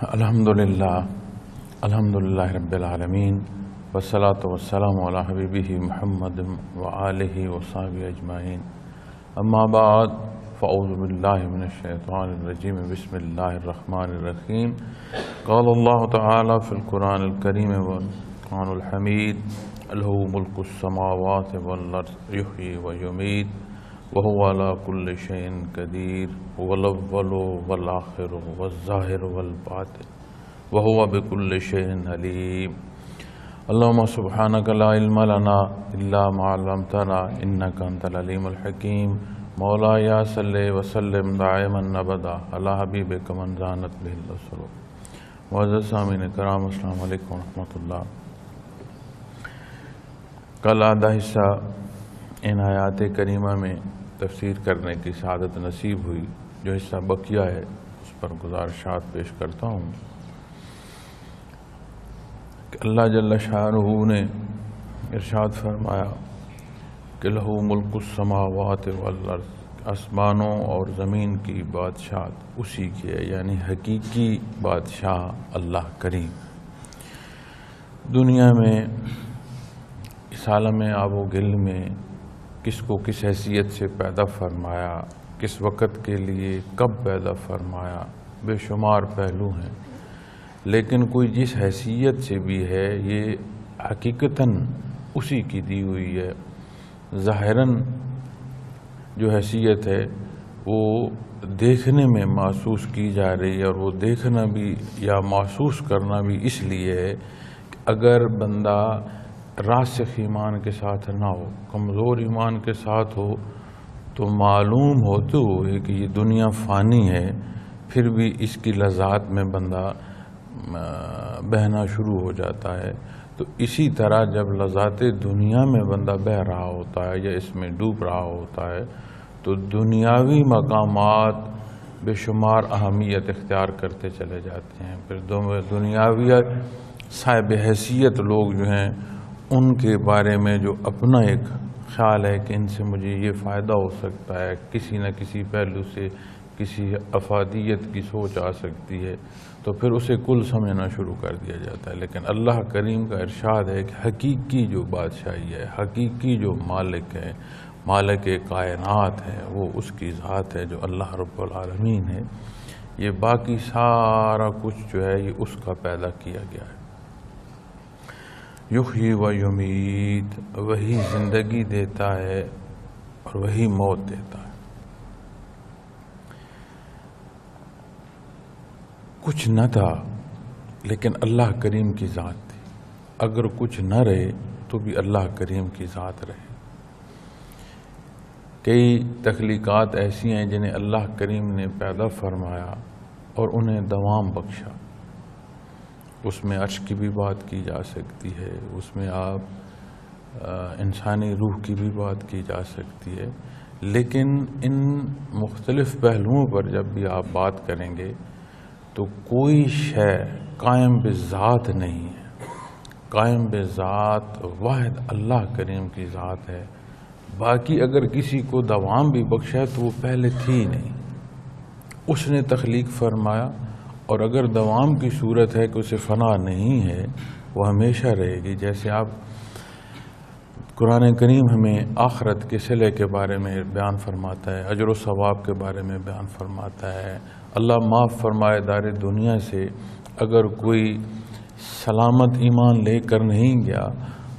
الحمدللہ رب العالمین والصلاة والسلام علی حبیبہ محمد وآلہ وصحبہ اجمعین اما بعد فاعوذ باللہ من الشیطان الرجیم بسم اللہ الرحمن الرحیم قال اللہ تعالی فی القرآن الکریم والقرآن الحمید لہ ملک السماوات والارض یحیی ویمیت وهو على كل شيء قدير هو الأول والآخر والظاهر والباطن وهو بكل شيء عليم اللهم سبحانك لا علم لنا إلا ما علمتنا إنك أنت العليم الحكيم مولاي صل وسلم دائما أبدا على حبيبك من زانت به الأسرار معزز سامعین کرام السلام علیکم ورحمۃ اللہ۔ کل آدھا حصہ ان آیات کریمہ میں تفسیر کرنے کی سعادت نصیب ہوئی، جو حصہ بقیہ ہے اس پر گزارشات پیش کرتا ہوں کہ اللہ جل شانہ نے ارشاد فرمایا کہ لہو ملک السماوات والارض، آسمانوں اور زمین کی بادشاہت اسی کی ہے، یعنی حقیقی بادشاہ اللہ کریم۔ دنیا میں اس عالم آب و گل میں کس کو کس حیثیت سے پیدا فرمایا، کس وقت کے لیے کب پیدا فرمایا، بے شمار پہلو ہیں، لیکن کوئی جس حیثیت سے بھی ہے یہ حقیقتاً اسی کی دی ہوئی ہے۔ ظاہراً جو حیثیت ہے وہ دیکھنے میں محسوس کی جا رہی ہے، اور وہ دیکھنا بھی یا محسوس کرنا بھی اس لیے ہے کہ اگر بندہ راسخ ایمان کے ساتھ نہ ہو، کمزور ایمان کے ساتھ ہو، تو معلوم ہوتے ہوئے کہ یہ دنیا فانی ہے، پھر بھی اس کی لذات میں بندہ بہنا شروع ہو جاتا ہے۔ تو اسی طرح جب لذات دنیا میں بندہ بہہ رہا ہوتا ہے یا اس میں ڈوب رہا ہوتا ہے تو دنیاوی مقامات بے شمار اہمیت اختیار کرتے چلے جاتے ہیں۔ پھر دنیاوی صاحب حیثیت لوگ جو ہیں ان کے بارے میں جو اپنا ایک خیال ہے کہ ان سے مجھے یہ فائدہ ہو سکتا ہے، کسی نہ کسی پہلو سے کسی افادیت کی سوچ آ سکتی ہے، تو پھر اسے کل سمجھنا شروع کر دیا جاتا ہے۔ لیکن اللہ کریم کا ارشاد ہے کہ حقیقی جو بادشاہی ہے، حقیقی جو مالک ہے، مالک کائنات ہے، وہ اس کی ذات ہے جو اللہ رب العالمین ہے۔ یہ باقی سارا کچھ جو ہے یہ اس کا پیدا کیا گیا ہے۔ یحیی و یمیت، وہی زندگی دیتا ہے اور وہی موت دیتا ہے۔ کچھ نہ تھا لیکن اللہ کریم کی ذات تھی، اگر کچھ نہ رہے تو بھی اللہ کریم کی ذات رہے۔ کئی تخلیقات ایسی ہیں جنہیں اللہ کریم نے پیدا فرمایا اور انہیں دوام بخشا۔ اس میں عرش کی بھی بات کی جا سکتی ہے، اس میں آپ انسانی روح کی بھی بات کی جا سکتی ہے، لیکن ان مختلف پہلوؤں پر جب بھی آپ بات کریں گے تو کوئی شے قائم بذات نہیں ہے۔ قائم بذات واحد اللہ کریم کی ذات ہے۔ باقی اگر کسی کو دوام بھی بخشا ہے تو وہ پہلے تھی نہیں، اس نے تخلیق فرمایا، اور اگر دوام کی صورت ہے کہ اسے فنا نہیں ہے، وہ ہمیشہ رہے گی۔ جیسے آپ قرآن کریم ہمیں آخرت کے صلے کے بارے میں بیان فرماتا ہے، اجر و ثواب کے بارے میں بیان فرماتا ہے۔ اللہ معاف فرمائے دار دنیا سے اگر کوئی سلامت ایمان لے کر نہیں گیا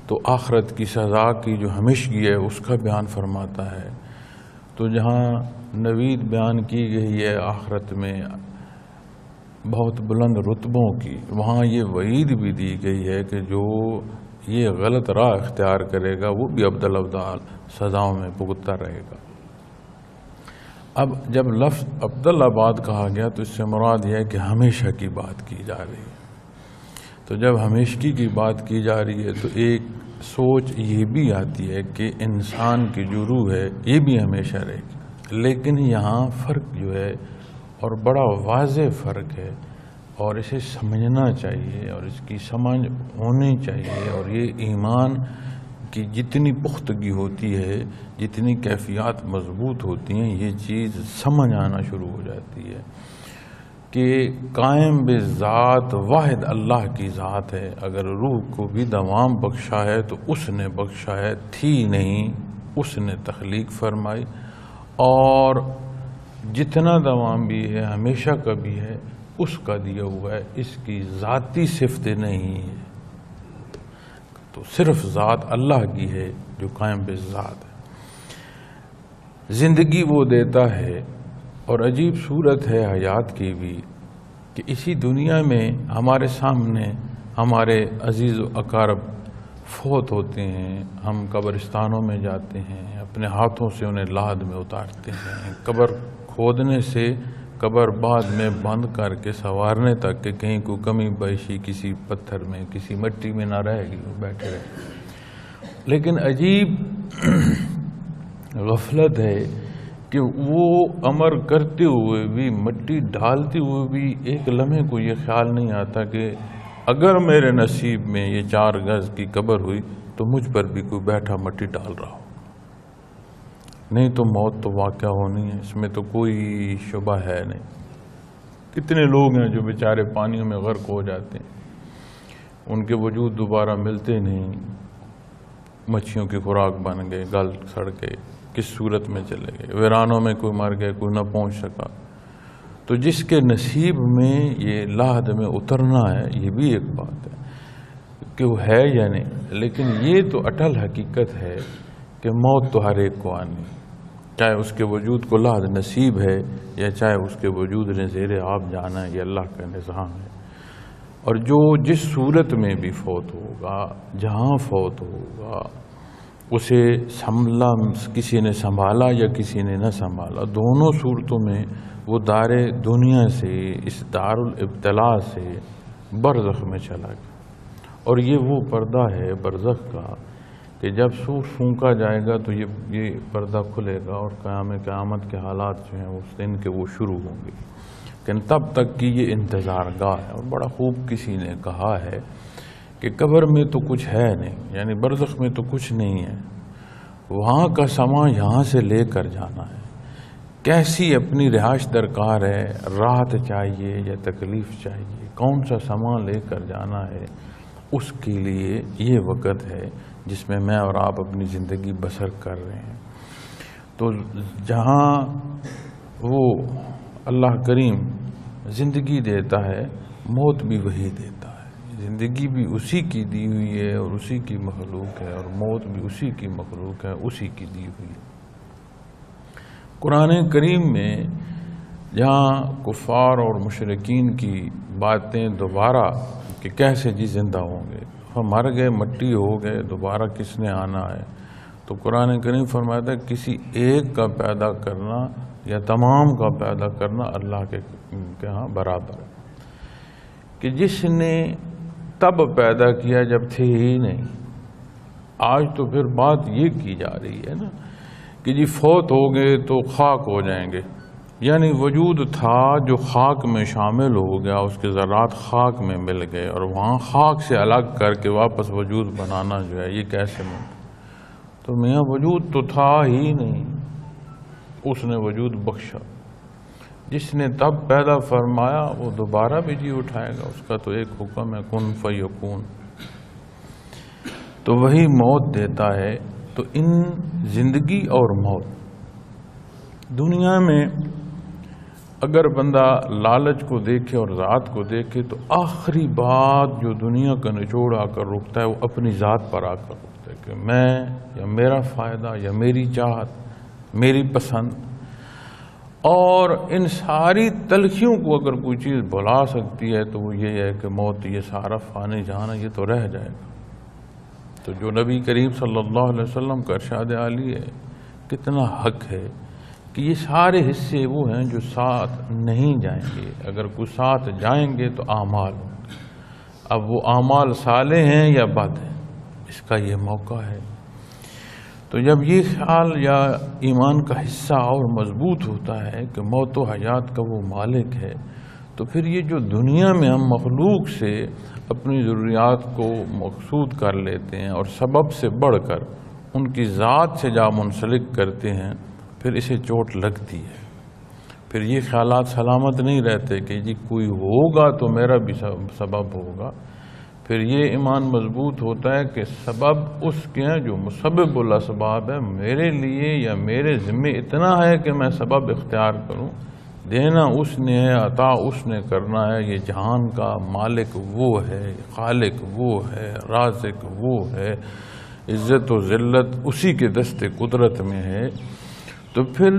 تو آخرت کی سزا کی جو ہمیشگی ہے اس کا بیان فرماتا ہے۔ تو جہاں نوید بیان کی گئی ہے آخرت میں بہت بلند رتبوں کی، وہاں یہ وعید بھی دی گئی ہے کہ جو یہ غلط راہ اختیار کرے گا وہ بھی ابدال سزاؤں میں بھگتتا رہے گا۔ اب جب لفظ ابدال کہا گیا تو اس سے مراد یہ ہے کہ ہمیشہ کی بات کی جا رہی ہے۔ تو جب ہمیشگی کی بات کی جا رہی ہے تو ایک سوچ یہ بھی آتی ہے کہ انسان کی جو روح ہے یہ بھی ہمیشہ رہے گی، لیکن یہاں فرق جو ہے اور بڑا واضح فرق ہے، اور اسے سمجھنا چاہیے اور اس کی سمجھ ہونی چاہیے، اور یہ ایمان کی جتنی پختگی ہوتی ہے، جتنی کیفیات مضبوط ہوتی ہیں، یہ چیز سمجھ آنا شروع ہو جاتی ہے۔ کہ قائم بذات واحد اللہ کی ذات ہے. اگر روح کو بھی دوام بخشا ہے تو اس نے بخشا ہے، تھی نہیں، اس نے تخلیق فرمائی. اور جتنا دوام بھی ہے ہمیشہ کا بھی ہے اس کا دیا ہوا ہے، اس کی ذاتی صفتیں نہیں ہے. تو صرف ذات اللہ کی ہے جو قائم بذات ہے. زندگی وہ دیتا ہے، اور عجیب صورت ہے حیات کی بھی کہ اسی دنیا میں ہمارے سامنے ہمارے عزیز و اقارب فوت ہوتے ہیں، ہم قبرستانوں میں جاتے ہیں، اپنے ہاتھوں سے انہیں لحد میں اتارتے ہیں، قبر کھودنے سے قبر بعد میں بند کر کے سنوارنے تک کہ کہیں کوئی کمی بیشی کسی پتھر میں کسی مٹی میں نہ رہے گی، وہ بیٹھے رہے. لیکن عجیب غفلت ہے کہ وہ امر کرتے ہوئے بھی، مٹی ڈالتے ہوئے بھی ایک لمحے کو یہ خیال نہیں آتا کہ اگر میرے نصیب میں یہ 4 گز کی قبر ہوئی تو مجھ پر بھی کوئی بیٹھا مٹی ڈال رہا ہو. نہیں تو موت تو واقع ہونی ہے، اس میں تو کوئی شبہ ہے نہیں. کتنے لوگ ہیں جو بیچارے پانیوں میں غرق ہو جاتے ہیں، ان کے وجود دوبارہ ملتے نہیں، مچھیوں کی خوراک بن گئے، گل سڑ گئے، کس صورت میں چلے گئے، ویرانوں میں کوئی مر گئے، کوئی نہ پہنچ سکا. تو جس کے نصیب میں یہ لحد میں اترنا ہے، یہ بھی ایک بات ہے کہ وہ ہے یا نہیں. لیکن یہ تو اٹل حقیقت ہے کہ موت تو ہر ایک کو آنی، چاہے اس کے وجود کو لحد نصیب ہے یا چاہے اس کے وجود نے زیر آب جانا ہے. یہ اللہ کا نظام ہے. اور جو جس صورت میں بھی فوت ہوگا، جہاں فوت ہوگا، اسے کسی نے سنبھالا یا کسی نے نہ سنبھالا، دونوں صورتوں میں وہ دار دنیا سے، اس دار الابتلاء سے برزخ میں چلا گیا. اور یہ وہ پردہ ہے برزخ کا کہ جب سور پھونکا جائے گا تو یہ پردہ کھلے گا اور قیامت کے حالات جو ہیں اس دن کے وہ شروع ہوں گے. لیکن تب تک کی یہ انتظار گاہ ہے. اور بڑا خوب کسی نے کہا ہے کہ قبر میں تو کچھ ہے نہیں، یعنی برزخ میں تو کچھ نہیں ہے، وہاں کا سما یہاں سے لے کر جانا ہے. کیسی اپنی رہائش درکار ہے، راحت چاہیے یا تکلیف چاہیے، کون سا سما لے کر جانا ہے، اس کے لیے یہ وقت ہے جس میں میں اور آپ اپنی زندگی بسر کر رہے ہیں. تو جہاں وہ اللہ کریم زندگی دیتا ہے، موت بھی وہی دیتا ہے. زندگی بھی اسی کی دی ہوئی ہے اور اسی کی مخلوق ہے، اور موت بھی اسی کی مخلوق ہے، اسی کی دی ہوئی ہے. قرآن کریم میں جہاں کفار اور مشرکین کی باتیں دوبارہ کہ کیسے جی زندہ ہوں گے، ہم مر گئے، مٹی ہو گئے، دوبارہ کس نے آنا ہے، تو قرآن کریم فرماتا ہے کسی ایک کا پیدا کرنا یا تمام کا پیدا کرنا اللہ کے ہاں برابر ہے. کہ جس نے تب پیدا کیا جب تھے ہی نہیں. آج تو پھر بات یہ کی جا رہی ہے نا کہ جی فوت ہو گئے تو خاک ہو جائیں گے، یعنی وجود تھا جو خاک میں شامل ہو گیا، اس کے ذرات خاک میں مل گئے، اور وہاں خاک سے الگ کر کے واپس وجود بنانا جو ہے یہ کیسے ممکن؟ تو میاں وجود تو تھا ہی نہیں، اس نے وجود بخشا. جس نے تب پیدا فرمایا وہ دوبارہ بھی جی اٹھائے گا. اس کا تو ایک حکم ہے کن فیکون. تو وہی موت دیتا ہے. تو ان زندگی اور موت دنیا میں اگر بندہ لالچ کو دیکھے اور ذات کو دیکھے تو آخری بات جو دنیا کا نچوڑ آ کر رکتا ہے وہ اپنی ذات پر آ کر رکتا ہے کہ میں یا میرا فائدہ یا میری چاہت، میری پسند. اور ان ساری تلخیوں کو اگر کوئی چیز بھلا سکتی ہے تو وہ یہ ہے کہ موت یہ سارا فانی جہان یہ تو رہ جائے گا. تو جو نبی کریم صلی اللہ علیہ وسلم کا ارشاد عالی ہے کتنا حق ہے کہ یہ سارے حصے وہ ہیں جو ساتھ نہیں جائیں گے. اگر کوئی ساتھ جائیں گے تو اعمال ہوں گے. اب وہ اعمال صالح ہیں یا بد ہیں، اس کا یہ موقع ہے. تو جب یہ خیال یا ایمان کا حصہ اور مضبوط ہوتا ہے کہ موت و حیات کا وہ مالک ہے، تو پھر یہ جو دنیا میں ہم مخلوق سے اپنی ضروریات کو مقصود کر لیتے ہیں اور سبب سے بڑھ کر ان کی ذات سے جا منسلک کرتے ہیں، پھر اسے چوٹ لگتی ہے. پھر یہ خیالات سلامت نہیں رہتے کہ جی کوئی ہوگا تو میرا بھی سبب ہوگا. پھر یہ ایمان مضبوط ہوتا ہے کہ سبب اس کے ہیں جو مسبب الاسباب ہے، میرے لیے یا میرے ذمے اتنا ہے کہ میں سبب اختیار کروں. دینا اس نے ہے، عطا اس نے کرنا ہے. یہ جہان کا مالک وہ ہے، خالق وہ ہے، رازق وہ ہے، عزت و ذلت اسی کے دست قدرت میں ہے. تو پھر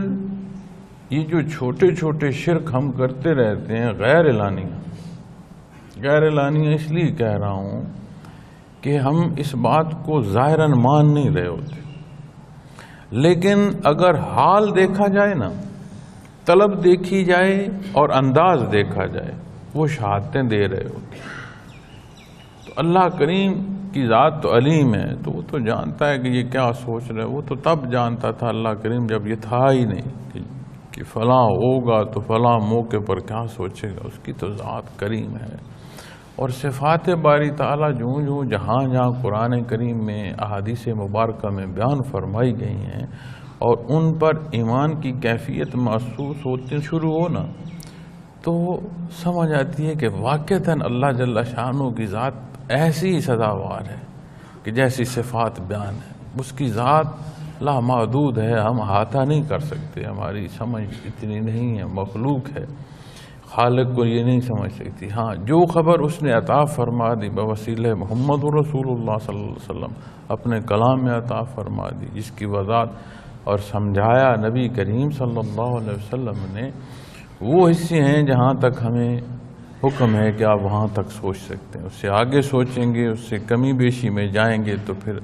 یہ جو چھوٹے چھوٹے شرک ہم کرتے رہتے ہیں غیر اعلانیہ اس لیے کہہ رہا ہوں کہ ہم اس بات کو ظاہراً مان نہیں رہے ہوتے، لیکن اگر حال دیکھا جائے نا، طلب دیکھی جائے اور انداز دیکھا جائے، وہ شہادتیں دے رہے ہوتے. تو اللہ کریم کی ذات تو علیم ہے، تو وہ تو جانتا ہے کہ یہ کیا سوچ رہے. وہ تو تب جانتا تھا اللہ کریم جب یہ تھا ہی نہیں کہ فلاں ہوگا تو فلاں موقع پر کیا سوچے گا. اس کی تو ذات کریم ہے. اور صفات باری تعالیٰ جو جہاں قرآن کریم میں احادیث مبارکہ میں بیان فرمائی گئی ہیں اور ان پر ایمان کی کیفیت محسوس ہوتی شروع ہو نا، تو سمجھ آتی ہے کہ واقعتاً اللہ جل شانہ کی ذات ایسی سزاوار ہے کہ جیسی صفات بیان ہے. اس کی ذات لامحدود ہے، ہم احاطہ نہیں کر سکتے. ہماری سمجھ اتنی نہیں ہے، مخلوق ہے، خالق کو یہ نہیں سمجھ سکتی. ہاں جو خبر اس نے عطا فرما دی بوسیلہ محمد رسول اللہ صلی اللہ علیہ وسلم اپنے کلام میں عطا فرما دی، جس کی وضاحت اور سمجھایا نبی کریم صلی اللہ علیہ وسلم نے، وہ حصے ہیں جہاں تک ہمیں حکم ہے کہ آپ وہاں تک سوچ سکتے ہیں. اس سے آگے سوچیں گے، اس سے کمی بیشی میں جائیں گے تو پھر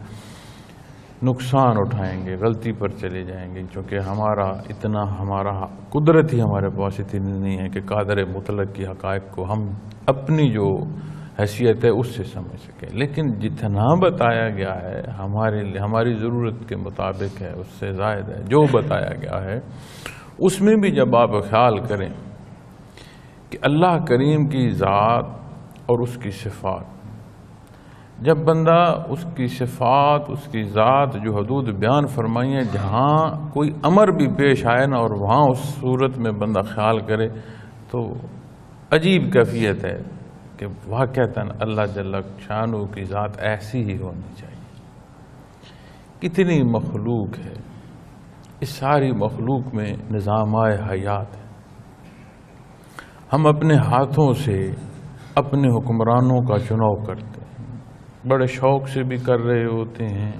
نقصان اٹھائیں گے، غلطی پر چلے جائیں گے. چونکہ ہمارا قدرت ہی ہمارے پاس اتنی نہیں ہے کہ قادر مطلق کی حقائق کو ہم اپنی جو حیثیت ہے اس سے سمجھ سکیں. لیکن جتنا بتایا گیا ہے ہماری ضرورت کے مطابق ہے، اس سے زائد ہے. جو بتایا گیا ہے اس میں بھی جب آپ خیال کریں کہ اللہ کریم کی ذات اور اس کی صفات، جب بندہ اس کی صفات، اس کی ذات جو حدود بیان فرمائی ہیں، جہاں کوئی امر بھی پیش آئے نا اور وہاں اس صورت میں بندہ خیال کرے تو عجیب کیفیت ہے کہ واقعتاً اللہ جل شانہ کی ذات ایسی ہی ہونی چاہیے. کتنی مخلوق ہے، اس ساری مخلوق میں نظام حیات ہے. ہم اپنے ہاتھوں سے اپنے حکمرانوں کا چناؤ کرتے ہیں، بڑے شوق سے بھی کر رہے ہوتے ہیں،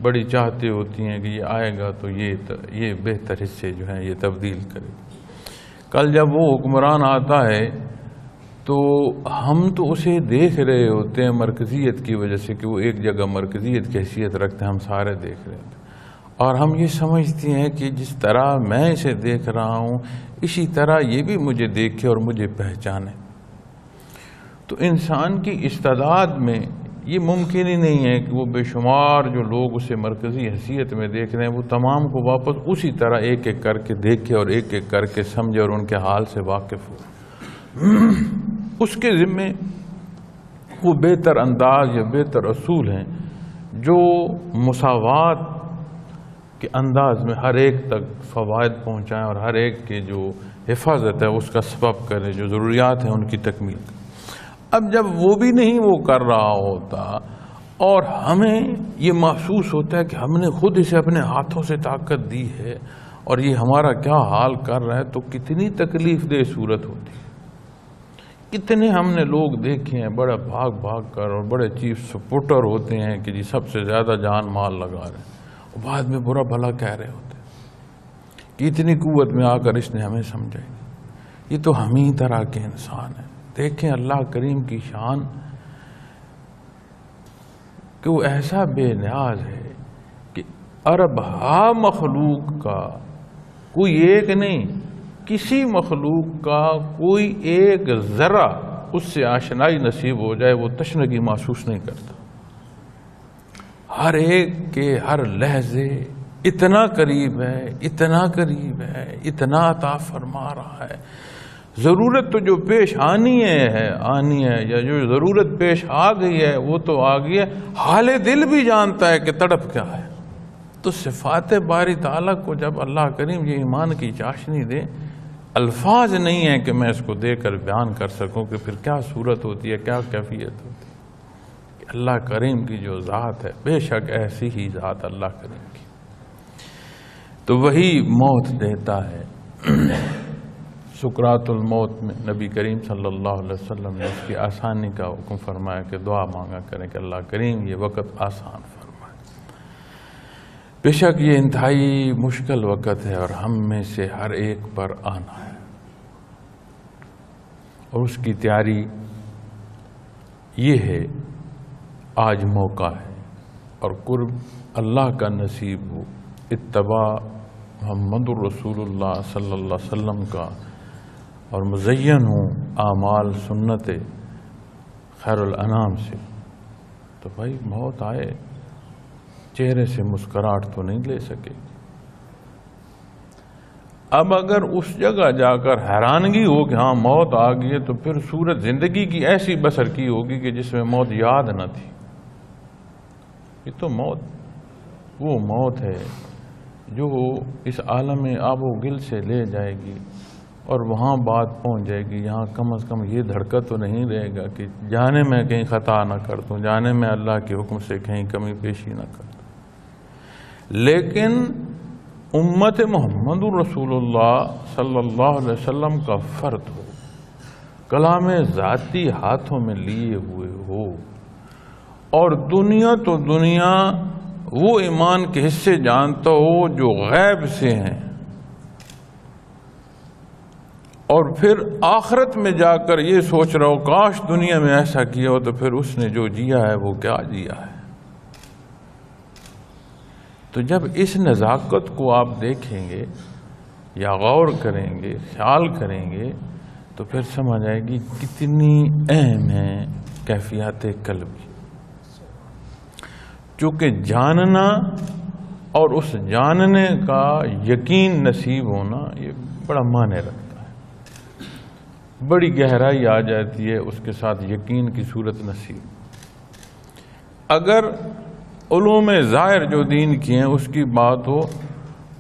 بڑی چاہتے ہوتی ہیں کہ یہ آئے گا تو یہ بہتر حصے جو ہیں یہ تبدیل کرے. کل جب وہ حکمران آتا ہے تو ہم تو اسے دیکھ رہے ہوتے ہیں مرکزیت کی وجہ سے کہ وہ ایک جگہ مرکزیت کی حیثیت رکھتے ہیں، ہم سارے دیکھ رہے ہوتے ہیں. اور ہم یہ سمجھتے ہیں کہ جس طرح میں اسے دیکھ رہا ہوں اسی طرح یہ بھی مجھے دیکھے اور مجھے پہچانے. تو انسان کی استعداد میں یہ ممکن ہی نہیں ہے کہ وہ بے شمار جو لوگ اسے مرکزی حیثیت میں دیکھ رہے ہیں وہ تمام کو واپس اسی طرح ایک ایک کر کے دیکھے اور ایک ایک کر کے سمجھے اور ان کے حال سے واقف ہو. اس کے ذمے وہ بہتر انداز یا بہتر اصول ہیں جو مساوات کے انداز میں ہر ایک تک فوائد پہنچائیں اور ہر ایک کے جو حفاظت ہے اس کا سبب کرے، جو ضروریات ہیں ان کی تکمیل کرے. اب جب وہ بھی نہیں وہ کر رہا ہوتا اور ہمیں یہ محسوس ہوتا ہے کہ ہم نے خود اسے اپنے ہاتھوں سے طاقت دی ہے اور یہ ہمارا کیا حال کر رہا ہے، تو کتنی تکلیف دہ صورت ہوتی ہے. کتنے ہم نے لوگ دیکھے ہیں بڑا بھاگ کر اور بڑے چیف سپورٹر ہوتے ہیں کہ جی سب سے زیادہ جان مال لگا رہے ہیں، اور بعد میں برا بھلا کہہ رہے ہوتے ہیں کہ اتنی قوت میں آ کر اس نے ہمیں سمجھائی. یہ تو ہم ہی طرح کے انسان ہیں. دیکھیں اللہ کریم کی شان کہ وہ ایسا بے نیاز ہے کہ اربہا مخلوق کا کوئی ایک نہیں، کسی مخلوق کا کوئی ایک ذرہ اس سے آشنائی نصیب ہو جائے وہ تشنگی محسوس نہیں کرتا. ہر ایک کے ہر لحظے اتنا قریب ہے، اتنا قریب ہے، اتنا عطا فرما رہا ہے. ضرورت تو جو پیش آنی ہے یا جو ضرورت پیش آ گئی ہے وہ تو آ گئی ہے، حال دل بھی جانتا ہے کہ تڑپ کیا ہے. تو صفات باری تعالیٰ کو جب اللہ کریم یہ ایمان کی چاشنی دے الفاظ نہیں ہیں کہ میں اس کو دے کر بیان کر سکوں کہ پھر کیا صورت ہوتی ہے، کیا کیفیت ہوتی ہے کہ اللہ کریم کی جو ذات ہے، بے شک ایسی ہی ذات اللہ کریم کی، تو وہی موت دیتا ہے۔ سکرات الموت میں نبی کریم صلی اللہ علیہ وسلم نے اس کی آسانی کا حکم فرمایا کہ دعا مانگا کریں کہ اللہ کریم یہ وقت آسان فرمائے۔ بے شک یہ انتہائی مشکل وقت ہے اور ہم میں سے ہر ایک پر آنا ہے، اور اس کی تیاری یہ ہے، آج موقع ہے اور قرب اللہ کا نصیب ہو، اتباع محمد الرسول اللہ صلی اللہ علیہ وسلم کا، اور مزین ہوں اعمال سنت خیر الانام سے، تو بھائی موت آئے، چہرے سے مسکراہٹ تو نہیں لے سکے۔ اب اگر اس جگہ جا کر حیرانگی ہو کہ ہاں موت آ گئی ہے، تو پھر صورت زندگی کی ایسی بسر کی ہوگی کہ جس میں موت یاد نہ تھی۔ یہ تو موت وہ موت ہے جو اس عالم آب و گل سے لے جائے گی اور وہاں بات پہنچ جائے گی، یہاں کم از کم یہ دھڑکا تو نہیں رہے گا کہ جانے میں کہیں خطا نہ کر دوں، جانے میں اللہ کے حکم سے کہیں کمی پیشی نہ کر دوں۔ لیکن امت محمد الرسول اللہ صلی اللہ علیہ وسلم کا فرد ہو، کلام ذاتی ہاتھوں میں لیے ہوئے ہو، اور دنیا تو دنیا وہ ایمان کے حصے جانتا ہو جو غیب سے ہیں، اور پھر آخرت میں جا کر یہ سوچ رہا ہو کاش دنیا میں ایسا کیا ہو، تو پھر اس نے جو جیا ہے وہ کیا جیا ہے۔ تو جب اس نزاکت کو آپ دیکھیں گے یا غور کریں گے، خیال کریں گے، تو پھر سمجھ آئے گی کتنی اہم ہے کیفیات قلبی، چونکہ جاننا اور اس جاننے کا یقین نصیب ہونا یہ بڑا معنی رکھتا ہے، بڑی گہرائی آ جاتی ہے اس کے ساتھ یقین کی صورت نصیب۔ اگر علوم ظاہر جو دین کی ہیں اس کی بات ہو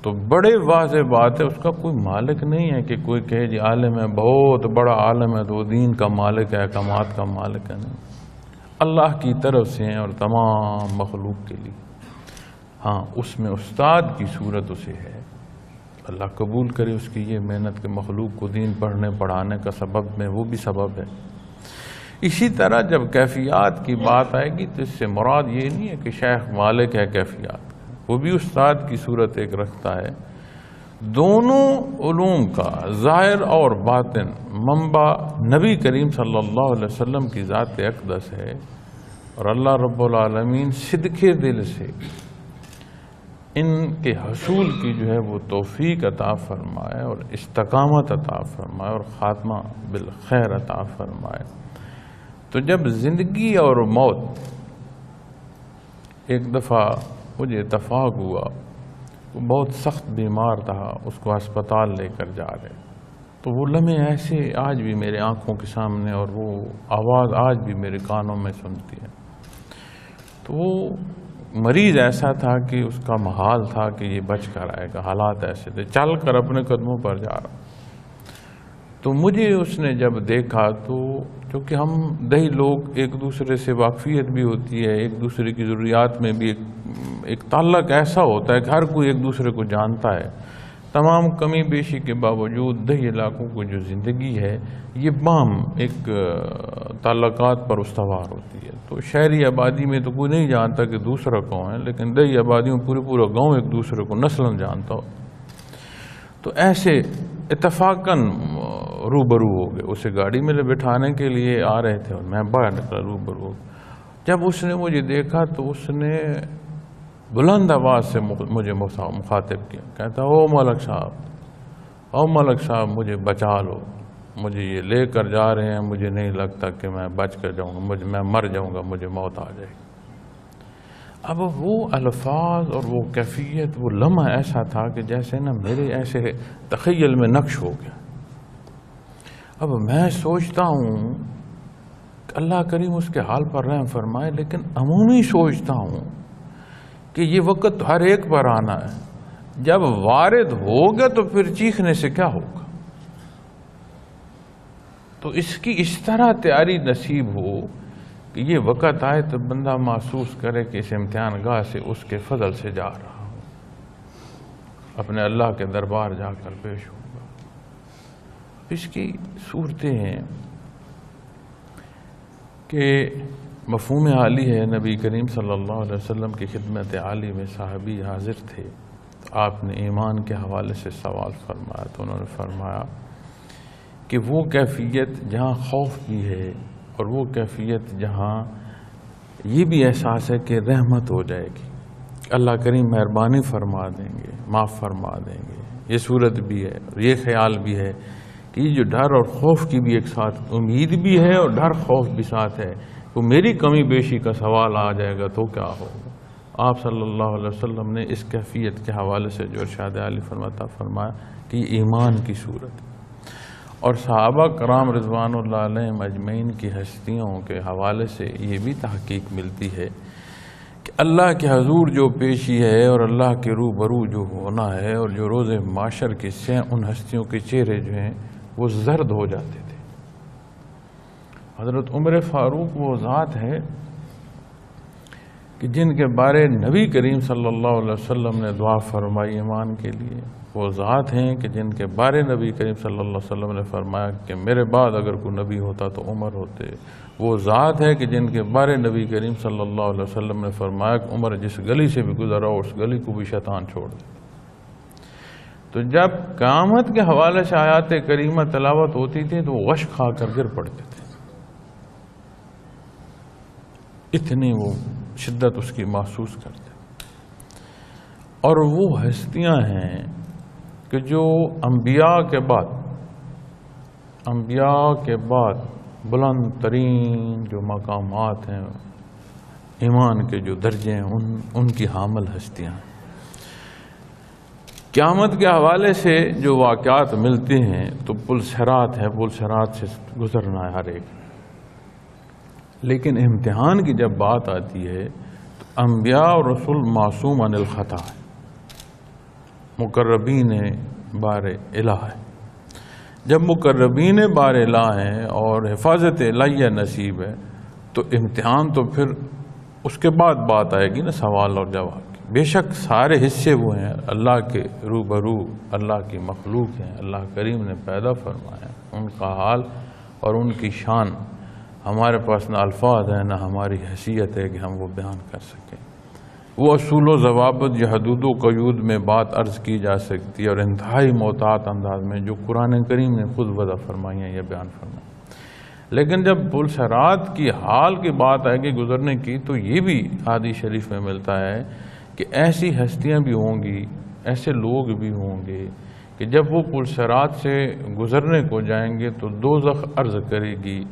تو بڑے واضح بات ہے، اس کا کوئی مالک نہیں ہے کہ کوئی کہے جی عالم ہے، بہت بڑا عالم ہے تو وہ دین کا مالک ہے، احکامات کا مالک ہے، نہیں، اللہ کی طرف سے ہیں اور تمام مخلوق کے لیے۔ ہاں اس میں استاد کی صورت اسے ہے، اللہ قبول کرے اس کی یہ محنت کہ مخلوق کو دین پڑھنے پڑھانے کا سبب میں وہ بھی سبب ہے۔ اسی طرح جب کیفیات کی بات آئے گی تو اس سے مراد یہ نہیں ہے کہ شیخ مالک ہے کیفیات، وہ بھی استاد کی صورت ایک رکھتا ہے۔ دونوں علوم کا ظاہر اور باطن منبع نبی کریم صلی اللہ علیہ وسلم کی ذات اقدس ہے، اور اللہ رب العالمین صدق دل سے ان کے حصول کی جو ہے وہ توفیق عطا فرمائے اور استقامت عطا فرمائے اور خاتمہ بالخیر عطا فرمائے۔ تو جب زندگی اور موت، ایک دفعہ مجھے اتفاق ہوا، وہ بہت سخت بیمار تھا، اس کو ہسپتال لے کر جا رہے، تو وہ لمحے ایسے آج بھی میرے آنکھوں کے سامنے اور وہ آواز آج بھی میرے کانوں میں سنتی ہے۔ تو وہ مریض ایسا تھا کہ اس کا محال تھا کہ یہ بچ کر آئے گا، حالات ایسے تھے، چل کر اپنے قدموں پر جا رہا۔ تو مجھے اس نے جب دیکھا تو کیونکہ ہم دیہی لوگ ایک دوسرے سے واقفیت بھی ہوتی ہے، ایک دوسرے کی ضروریات میں بھی ایک تعلق ایسا ہوتا ہے کہ ہر کوئی ایک دوسرے کو جانتا ہے۔ تمام کمی بیشی کے باوجود دیہی علاقوں کو جو زندگی ہے یہ باہم ایک تعلقات پر استوار ہوتی ہے۔ تو شہری آبادی میں تو کوئی نہیں جانتا کہ دوسرا کون ہے، لیکن دیہی آبادیوں میں پورا گاؤں ایک دوسرے کو نسلاً جانتا ہو۔ تو ایسے اتفاقاً روبرو ہو گئے، اسے گاڑی میں بٹھانے کے لیے آ رہے تھے اور میں باہر نکلا، روبرو ہو گیا۔ جب اس نے مجھے دیکھا تو اس نے بلند آواز سے مجھے مخاطب کیا، کہتا او ملک صاحب مجھے بچا لو، مجھے یہ لے کر جا رہے ہیں، مجھے نہیں لگتا کہ میں بچ کر جاؤں گا، میں مر جاؤں گا، مجھے موت آ جائے گی۔ اب وہ الفاظ اور وہ کیفیت، وہ لمحہ ایسا تھا کہ جیسے نا میرے ایسے تخیل میں نقش ہو گیا۔ اب میں سوچتا ہوں کہ اللہ کریم اس کے حال پر رحم فرمائے، لیکن عمومی سوچتا ہوں کہ یہ وقت ہر ایک پر آنا ہے، جب وارد ہوگا تو پھر چیخنے سے کیا ہوگا؟ تو اس کی اس طرح تیاری نصیب ہو کہ یہ وقت آئے تو بندہ محسوس کرے کہ اس امتحان گاہ سے اس کے فضل سے جا رہا ہوں، اپنے اللہ کے دربار جا کر پیش ہوگا۔ اس کی صورتیں ہیں کہ مفہوم عالی ہے۔ نبی کریم صلی اللہ علیہ وسلم کی خدمت عالی میں صحابی حاضر تھے، آپ نے ایمان کے حوالے سے سوال فرمایا تو انہوں نے فرمایا کہ وہ کیفیت جہاں خوف بھی ہے اور وہ کیفیت جہاں یہ بھی احساس ہے کہ رحمت ہو جائے گی، اللہ کریم مہربانی فرما دیں گے، معاف فرما دیں گے، یہ صورت بھی ہے اور یہ خیال بھی ہے کہ یہ جو ڈر اور خوف کی بھی ایک ساتھ امید بھی ہے اور ڈر خوف بھی ساتھ ہے، تو میری کمی بیشی کا سوال آ جائے گا تو کیا ہوگا۔ آپ صلی اللہ علیہ وسلم نے اس کیفیت کے حوالے سے جو ارشاد عالی فرمایا کہ یہ ایمان کی صورت ہے۔ اور صحابہ کرام رضوان اللہ علیہم اجمعین کی ہستیوں کے حوالے سے یہ بھی تحقیق ملتی ہے کہ اللہ کے حضور جو پیشی ہے اور اللہ کے روبرو جو ہونا ہے اور جو روز معاشر کے سے ان ہستیوں کے چہرے جو ہیں وہ زرد ہو جاتے تھے۔ حضرت عمر فاروق وہ ذات ہے کہ جن کے بارے نبی کریم صلی اللہ علیہ وسلم نے دعا فرمائی ایمان کے لیے، وہ ذات ہیں کہ جن کے بارے نبی کریم صلی اللہ علیہ وسلم نے فرمایا کہ میرے بعد اگر کوئی نبی ہوتا تو عمر ہوتے۔ وہ ذات ہے کہ جن کے بارے نبی کریم صلی اللہ علیہ وسلم نے فرمایا کہ عمر جس گلی سے بھی گزرا اس گلی کو بھی شیطان چھوڑ دے۔ تو جب قیامت کے حوالے سے آیات کریمہ تلاوت ہوتی تھی تو وہ غش کھا کر گر پڑتے تھے، اتنی وہ شدت اس کی محسوس کرتے۔ اور وہ ہستیاں ہیں کہ جو انبیاء کے بعد بلند ترین جو مقامات ہیں، ایمان کے جو درجے ہیں، ان کی حامل ہستیاں ہیں۔ قیامت کے حوالے سے جو واقعات ملتے ہیں تو پل صراط ہے، پل صراط سے گزرنا ہے ہر ایک، لیکن امتحان کی جب بات آتی ہے تو انبیاء اور رسول معصوم عن الخطا ہے، مقربین بار الہ ہے۔ جب مقربین بار الہ ہیں اور حفاظت الہیہ نصیب ہے تو امتحان تو پھر اس کے بعد بات آئے گی نا سوال اور جواب کی۔ بے شک سارے حصے وہ ہیں اللہ کے روبرو، اللہ کی مخلوق ہیں، اللہ کریم نے پیدا فرمایا، ان کا حال اور ان کی شان ہمارے پاس نہ الفاظ ہیں نہ ہماری حیثیت ہے کہ ہم وہ بیان کر سکیں۔ وہ اصول و ضوابط جو حدود و قیود میں بات عرض کی جا سکتی ہے اور انتہائی محتاط انداز میں جو قرآن کریم نے خود وضع فرمائی ہیں یا بیان فرمائی، لیکن جب پل صراط کی حال کی بات آئے گی گزرنے کی تو یہ بھی حدیث شریف میں ملتا ہے کہ ایسی ہستیاں بھی ہوں گی، ایسے لوگ بھی ہوں گے کہ جب وہ پل صراط سے گزرنے کو جائیں گے تو دوزخ عرض کرے گی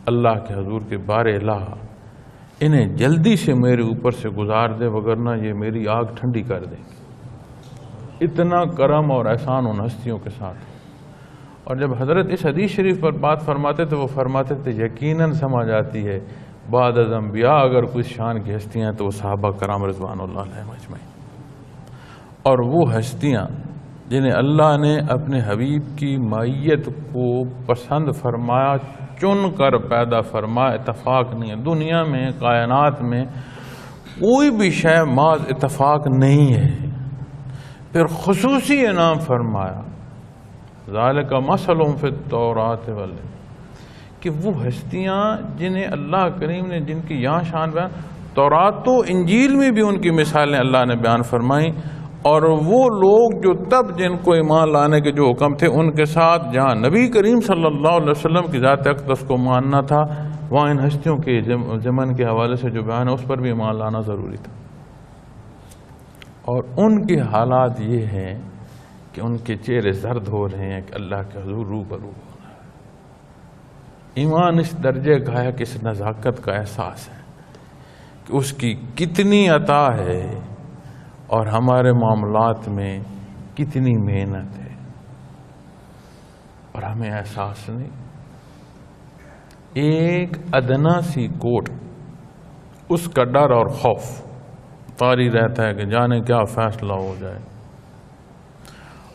اللہ کے حضور کے بار الہ انہیں جلدی سے میرے اوپر سے گزار دے وگرنہ یہ میری آگ ٹھنڈی کر دیں گے۔ اتنا کرم اور احسان ان ہستیوں کے ساتھ۔ اور جب حضرت اس حدیث شریف پر بات فرماتے تھے وہ فرماتے تھے یقیناً سمجھ آتی ہے بعد از انبیاء اگر کوئی شان کی ہستیاں ہیں تو وہ صحابہ کرام رضوان اللہ علیہم اجمعین، اور وہ ہستیاں جنہیں اللہ نے اپنے حبیب کی معیت کو پسند فرمایا، چن کر پیدا فرمایا، اتفاق نہیں ہے۔ دنیا میں کائنات میں کوئی بھی شے محض اتفاق نہیں ہے، پھر خصوصی انعام فرمایا ذالک مثلہم فی التوراۃ کہ وہ ہستیاں جنہیں اللہ کریم نے جن کی یہاں شان بیان، تورات تو انجیل میں بھی ان کی مثالیں اللہ نے بیان فرمائیں، اور وہ لوگ جو تب جن کو ایمان لانے کے جو حکم تھے ان کے ساتھ جہاں نبی کریم صلی اللہ علیہ وسلم کی ذات اقدس کو ماننا تھا وہاں ان ہستیوں کے ضمن کے حوالے سے جو بیان ہے اس پر بھی ایمان لانا ضروری تھا۔ اور ان کے حالات یہ ہیں کہ ان کے چہرے زرد ہو رہے ہیں کہ اللہ کے حضور روبرو ہونا ہے۔ ایمان اس درجے کا ہے کہ اس نزاکت کا احساس ہے کہ اس کی کتنی عطا ہے اور ہمارے معاملات میں کتنی محنت ہے اور ہمیں احساس نہیں۔ ایک ادنا سی کوٹ اس کا ڈر اور خوف طاری رہتا ہے کہ جانے کیا فیصلہ ہو جائے،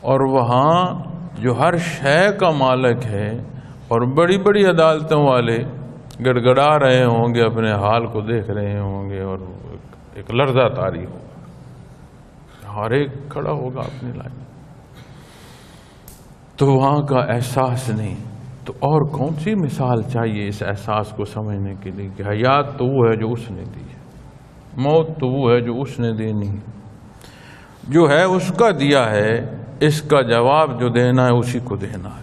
اور وہاں جو ہر شے کا مالک ہے اور بڑی بڑی عدالتوں والے گڑ گڑا رہے ہوں گے، اپنے حال کو دیکھ رہے ہوں گے، اور ایک لرزہ طاری ہوگا، ہر ایک کھڑا ہوگا اپنی لائن، تو وہاں کا احساس نہیں۔ تو اور کون سی مثال چاہیے اس احساس کو سمجھنے کے لیے کہ حیات تو وہ ہے جو اس نے دی ہے، موت تو وہ ہے جو اس نے دینی ہے، جو ہے اس کا دیا ہے، اس کا جواب جو دینا ہے اسی کو دینا ہے۔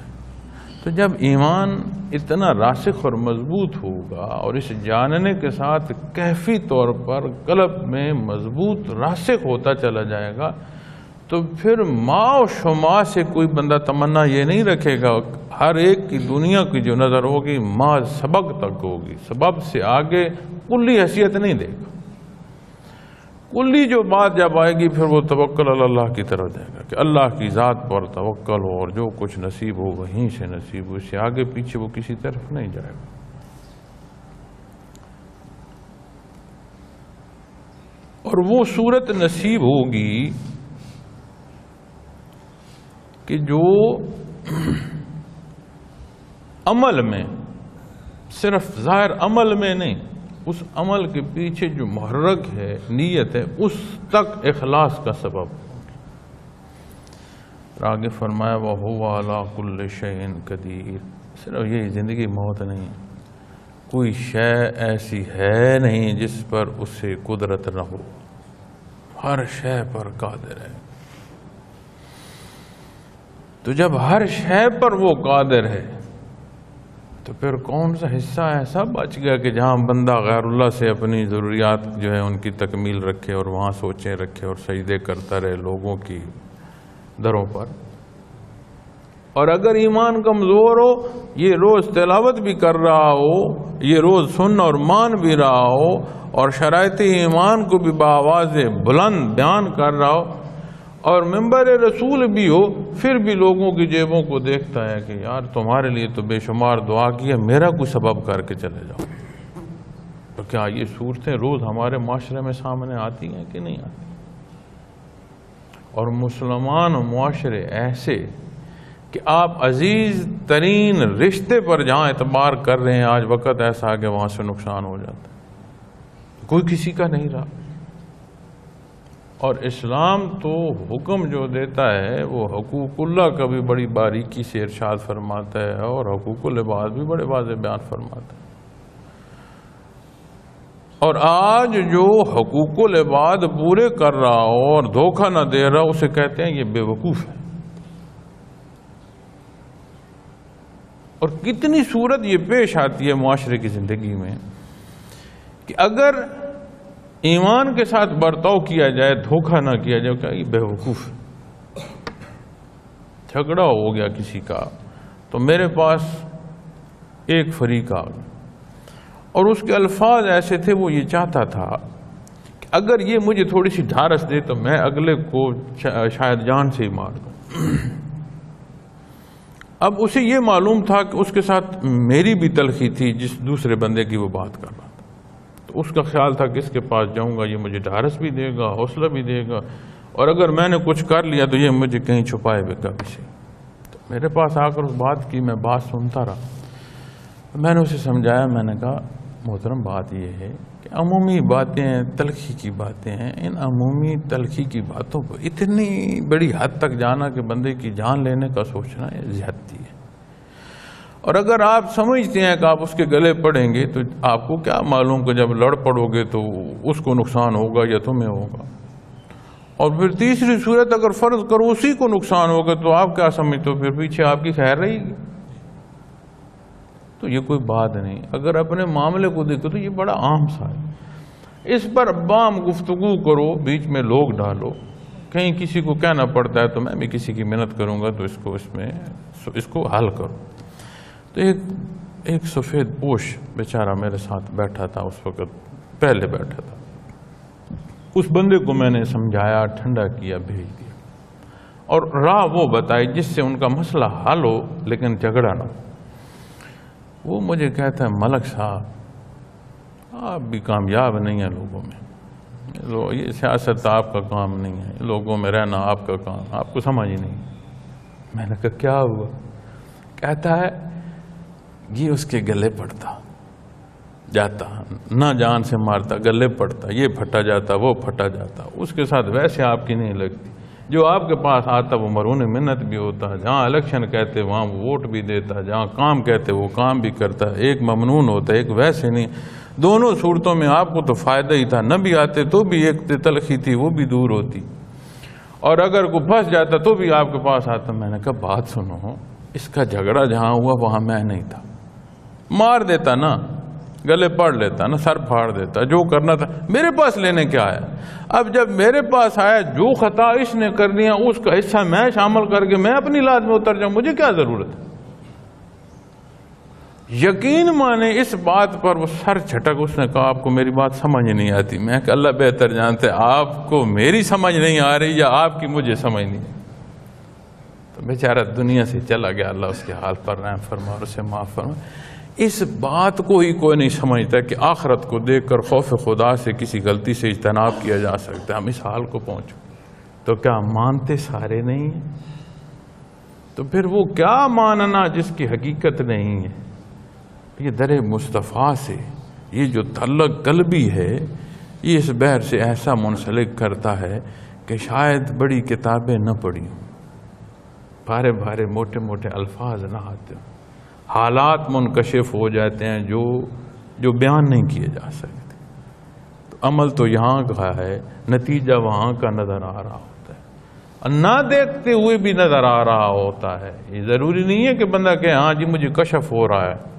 تو جب ایمان اتنا راسخ اور مضبوط ہوگا اور اس جاننے کے ساتھ کیفی طور پر قلب میں مضبوط راسخ ہوتا چلا جائے گا، تو پھر ماں و شما سے کوئی بندہ تمنا یہ نہیں رکھے گا، ہر ایک کی دنیا کی جو نظر ہوگی ماں سبق تک ہوگی، سبب سے آگے کلی حیثیت نہیں دے گا۔ کلی جو بات جب آئے گی پھر وہ توکل اللہ کی طرف دے گا کہ اللہ کی ذات پر توکل ہو، اور جو کچھ نصیب ہو وہیں سے نصیب ہو، اس سے آگے پیچھے وہ کسی طرف نہیں جائے گا۔ اور وہ صورت نصیب ہوگی کہ جو عمل میں، صرف ظاہر عمل میں نہیں، اس عمل کے پیچھے جو محرک ہے، نیت ہے، اس تک اخلاص کا سبب۔ آگے فرمایا وَهُوَ عَلَىٰ كُلِّ شَيْءٍ قَدِيرٌ، صرف یہ زندگی موت نہیں، کوئی شے ایسی ہے نہیں جس پر اسے قدرت نہ ہو، ہر شے پر قادر ہے۔ تو جب ہر شے پر وہ قادر ہے تو پھر کون سا حصہ ایسا بچ گیا کہ جہاں بندہ غیر اللہ سے اپنی ضروریات جو ہے ان کی تکمیل رکھے اور وہاں سوچیں رکھے اور سجدے کرتا رہے لوگوں کی دروں پر۔ اور اگر ایمان کمزور ہو، یہ روز تلاوت بھی کر رہا ہو، یہ روز سن اور مان بھی رہا ہو، اور شرائط ایمان کو بھی بآواز بلند بیان کر رہا ہو، اور منبر رسول بھی ہو، پھر بھی لوگوں کی جیبوں کو دیکھتا ہے کہ یار تمہارے لیے تو بے شمار دعا کیا، میرا کوئی سبب کر کے چلے جاؤ۔ تو کیا یہ صورتیں روز ہمارے معاشرے میں سامنے آتی ہیں کہ نہیں آتی؟ اور مسلمان معاشرے ایسے کہ آپ عزیز ترین رشتے پر جہاں اعتبار کر رہے ہیں، آج وقت ایسا کہ وہاں سے نقصان ہو جاتا ہے، کوئی کسی کا نہیں رہا۔ اور اسلام تو حکم جو دیتا ہے وہ حقوق اللہ کا بھی بڑی باریکی سے ارشاد فرماتا ہے، اور حقوق العباد بھی بڑے واضح بیان فرماتا ہے۔ اور آج جو حقوق العباد پورے کر رہا ہو اور دھوکہ نہ دے رہا، اسے کہتے ہیں یہ بے وقوف ہے۔ اور کتنی صورت یہ پیش آتی ہے معاشرے کی زندگی میں کہ اگر ایمان کے ساتھ برتاؤ کیا جائے، دھوکہ نہ کیا جائے، کہ یہ بے وقوف ہے۔ جھگڑا ہو گیا کسی کا تو میرے پاس ایک فریق آ گیا اور اس کے الفاظ ایسے تھے، وہ یہ چاہتا تھا کہ اگر یہ مجھے تھوڑی سی ڈھارس دے تو میں اگلے کو شاید جان سے ہی مار دوں۔ اب اسے یہ معلوم تھا کہ اس کے ساتھ میری بھی تلخی تھی جس دوسرے بندے کی وہ بات کر رہا تھا، تو اس کا خیال تھا کہ اس کے پاس جاؤں گا، یہ مجھے ڈھارس بھی دے گا، حوصلہ بھی دے گا، اور اگر میں نے کچھ کر لیا تو یہ مجھے کہیں چھپائے بے کبھی سے۔ تو میرے پاس آ کر اس بات کی میں بات سنتا رہا۔ میں نے اسے سمجھایا، میں نے کہا محترم بات یہ ہے کہ عمومی باتیں تلخی کی باتیں ہیں، ان عمومی تلخی کی باتوں کو اتنی بڑی حد تک جانا کہ بندے کی جان لینے کا سوچنا یہ زیادتی ہے۔ اور اگر آپ سمجھتے ہیں کہ آپ اس کے گلے پڑیں گے تو آپ کو کیا معلوم کہ جب لڑ پڑو گے تو اس کو نقصان ہوگا یا تمہیں ہوگا، اور پھر تیسری صورت اگر فرض کرو اسی کو نقصان ہوگا تو آپ کیا سمجھتے ہو، پھر پیچھے آپ کی خیر رہے گی؟ تو یہ کوئی بات نہیں۔ اگر اپنے معاملے کو دیکھو تو یہ بڑا عام سا ہے، اس پر عام گفتگو کرو، بیچ میں لوگ ڈالو، کہیں کسی کو کہنا پڑتا ہے تو میں بھی کسی کی محنت کروں گا تو اس کو حل کرو۔ تو ایک سفید پوش بیچارہ میرے ساتھ بیٹھا تھا، اس وقت پہلے بیٹھا تھا، اس بندے کو میں نے سمجھایا، ٹھنڈا کیا، بھیج دیا، اور راہ وہ بتائی جس سے ان کا مسئلہ حل ہو لیکن جھگڑا نہ ہو۔ وہ مجھے کہتا ہے ملک صاحب آپ بھی کامیاب نہیں ہیں لوگوں میں، یہ سیاست آپ کا کام نہیں ہے، لوگوں میں رہنا آپ کا کام، آپ کو سمجھ ہی نہیں۔ میں نے کہا کیا ہوا؟ کہتا ہے یہ اس کے گلے پڑتا جاتا، نہ جان سے مارتا، گلے پڑتا، یہ پھٹا جاتا، وہ پھٹا جاتا، اس کے ساتھ ویسے آپ کی نہیں لگتی۔ جو آپ کے پاس آتا وہ مرہون منت بھی ہوتا، جہاں الیکشن کہتے وہاں ووٹ بھی دیتا، جہاں کام کہتے وہ کام بھی کرتا، ایک ممنون ہوتا ایک ویسے نہیں۔ دونوں صورتوں میں آپ کو تو فائدہ ہی تھا، نہ بھی آتے تو بھی ایک تلخی تھی وہ بھی دور ہوتی، اور اگر کوئی پھنس جاتا تو بھی آپ کے پاس آتا۔ میں نے کہا بات سنو، اس کا جھگڑا جہاں ہوا وہاں میں نہیں تھا، مار دیتا نا، گلے پڑ لیتا نا، سر پھاڑ دیتا، جو کرنا تھا۔ میرے پاس لینے کیا آیا؟ اب جب میرے پاس آیا، جو خطا اس نے کر دیا اس کا حصہ میں شامل کر کے میں اپنی لاد میں اتر جاؤں، مجھے کیا ضرورت ہے؟ یقین مانے اس بات پر وہ سر جھٹک، اس نے کہا آپ کو میری بات سمجھ نہیں آتی۔ میں کہ اللہ بہتر جانتے آپ کو میری سمجھ نہیں آ رہی یا آپ کی مجھے سمجھ نہیں۔ تو بیچارہ دنیا سے چلا گیا، اللہ اس کے حال پر رحم فرما اور اسے معاف فرما۔ اس بات کو ہی کوئی نہیں سمجھتا کہ آخرت کو دیکھ کر خوف خدا سے کسی غلطی سے اجتناب کیا جا سکتا ہے۔ ہم اس حال کو پہنچو تو کیا مانتے سارے نہیں ہیں؟ تو پھر وہ کیا ماننا جس کی حقیقت نہیں ہے؟ یہ در مصطفیٰ سے یہ جو تعلق قلبی ہے، یہ اس بحر سے ایسا منسلک کرتا ہے کہ شاید بڑی کتابیں نہ پڑھی ہوں، بھارے بھارے موٹے موٹے الفاظ نہ آتے ہوں، حالات منکشف ہو جاتے ہیں جو بیان نہیں کیے جا سکتے۔ تو عمل تو یہاں کا ہے، نتیجہ وہاں کا نظر آ رہا ہوتا ہے، اور نہ دیکھتے ہوئے بھی نظر آ رہا ہوتا ہے۔ یہ ضروری نہیں ہے کہ بندہ کہے ہاں جی مجھے کشف ہو رہا ہے۔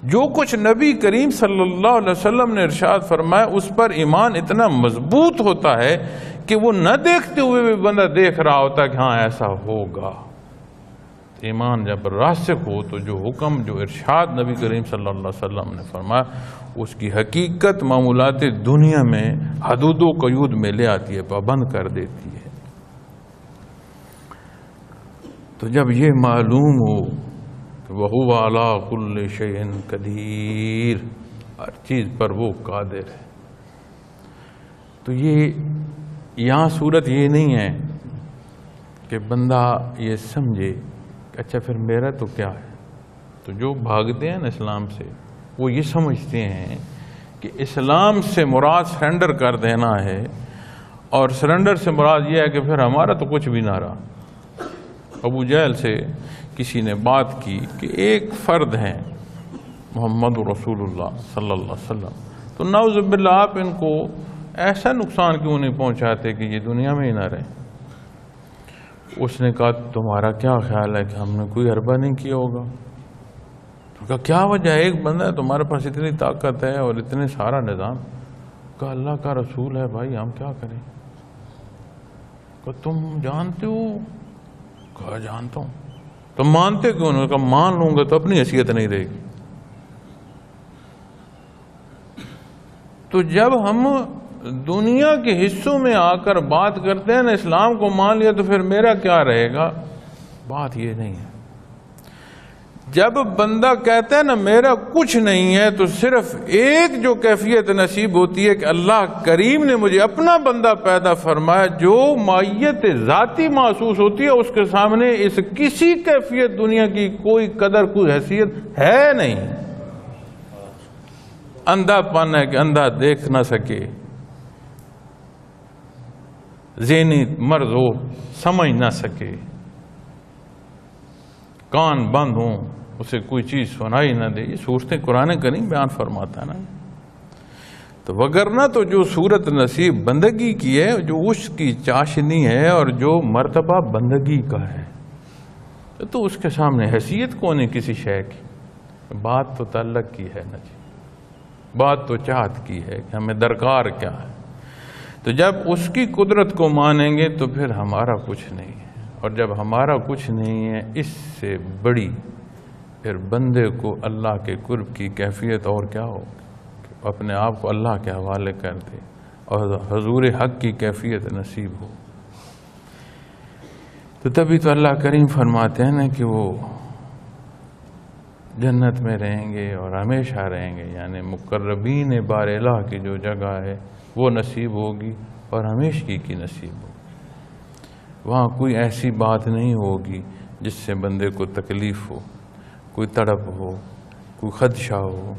جو کچھ نبی کریم صلی اللہ علیہ وسلم نے ارشاد فرمایا اس پر ایمان اتنا مضبوط ہوتا ہے کہ وہ نہ دیکھتے ہوئے بھی بندہ دیکھ رہا ہوتا ہے کہ ہاں ایسا ہوگا۔ ایمان جب راسخ ہو تو جو حکم جو ارشاد نبی کریم صلی اللہ علیہ وسلم نے فرمایا اس کی حقیقت معمولات دنیا میں حدود و قیود میں لے آتی ہے، پابند کر دیتی ہے۔ تو جب یہ معلوم ہو کہ وَهُوَ عَلَىٰ كُلِّ شَيْءٍ قَدِيرٌ، ہر چیز پر وہ قادر ہے، تو یہ یہاں صورت یہ نہیں ہے کہ بندہ یہ سمجھے کہ اچھا پھر میرا تو کیا ہے۔ تو جو بھاگتے ہیں نا اسلام سے وہ یہ سمجھتے ہیں کہ اسلام سے مراد سرنڈر کر دینا ہے، اور سرنڈر سے مراد یہ ہے کہ پھر ہمارا تو کچھ بھی نہ رہا۔ ابو جہل سے کسی نے بات کی کہ ایک فرد ہیں محمد رسول اللہ صلی اللہ علیہ وسلم، تو نعوذ باللہ آپ ان کو ایسا نقصان کیوں نہیں پہنچاتے کہ یہ دنیا میں ہی نہ رہے؟ اس نے کہا تمہارا کیا خیال ہے کہ ہم نے کوئی حربہ نہیں کیا ہوگا؟ تو کہا کیا وجہ ہے، ایک بندہ ہے تمہارے پاس اتنی طاقت ہے اور اتنے سارا نظام۔ کہا اللہ کا رسول ہے بھائی ہم کیا کریں؟ کہا تم جانتے ہو؟ کہا جانتا ہوں۔ تو مانتے کیوں نہیں؟ کہا مان لوں گا تو اپنی حیثیت نہیں رہے گی۔ تو جب ہم دنیا کے حصوں میں آ کر بات کرتے ہیں نا اسلام کو مان لیا تو پھر میرا کیا رہے گا؟ بات یہ نہیں ہے۔ جب بندہ کہتا ہے نا میرا کچھ نہیں ہے تو صرف ایک جو کیفیت نصیب ہوتی ہے کہ اللہ کریم نے مجھے اپنا بندہ پیدا فرمایا، جو مائیت ذاتی محسوس ہوتی ہے اس کے سامنے اس کسی کیفیت دنیا کی کوئی قدر کوئی حیثیت ہے نہیں۔ اندھا پن ہے کہ اندھا دیکھ نہ سکے، ذہنی مرض ہو سمجھ نہ سکے، کان بند ہوں اسے کوئی چیز سنائی نہ دے۔ یہ صورتیں قرآن کریم بیان فرماتا ہے نا۔ تو وگرنہ تو جو صورت نصیب بندگی کی ہے، جو اس کی چاشنی ہے اور جو مرتبہ بندگی کا ہے، تو اس کے سامنے حیثیت کون ہے کسی شے کی؟ بات تو تعلق کی ہے نا جی، بات تو چاہت کی ہے کہ ہمیں درکار کیا ہے۔ تو جب اس کی قدرت کو مانیں گے تو پھر ہمارا کچھ نہیں ہے، اور جب ہمارا کچھ نہیں ہے اس سے بڑی پھر بندے کو اللہ کے قرب کی کیفیت اور کیا ہو کہ اپنے آپ کو اللہ کے حوالے کر دے اور حضور حق کی کیفیت نصیب ہو۔ تو تبھی تو اللہ کریم فرماتے ہیں نا کہ وہ جنت میں رہیں گے اور ہمیشہ رہیں گے، یعنی مقربین بار الہ کی جو جگہ ہے وہ نصیب ہوگی اور ہمیشگی کی نصیب ہوگی۔ وہاں کوئی ایسی بات نہیں ہوگی جس سے بندے کو تکلیف ہو، کوئی تڑپ ہو، کوئی خدشہ ہو،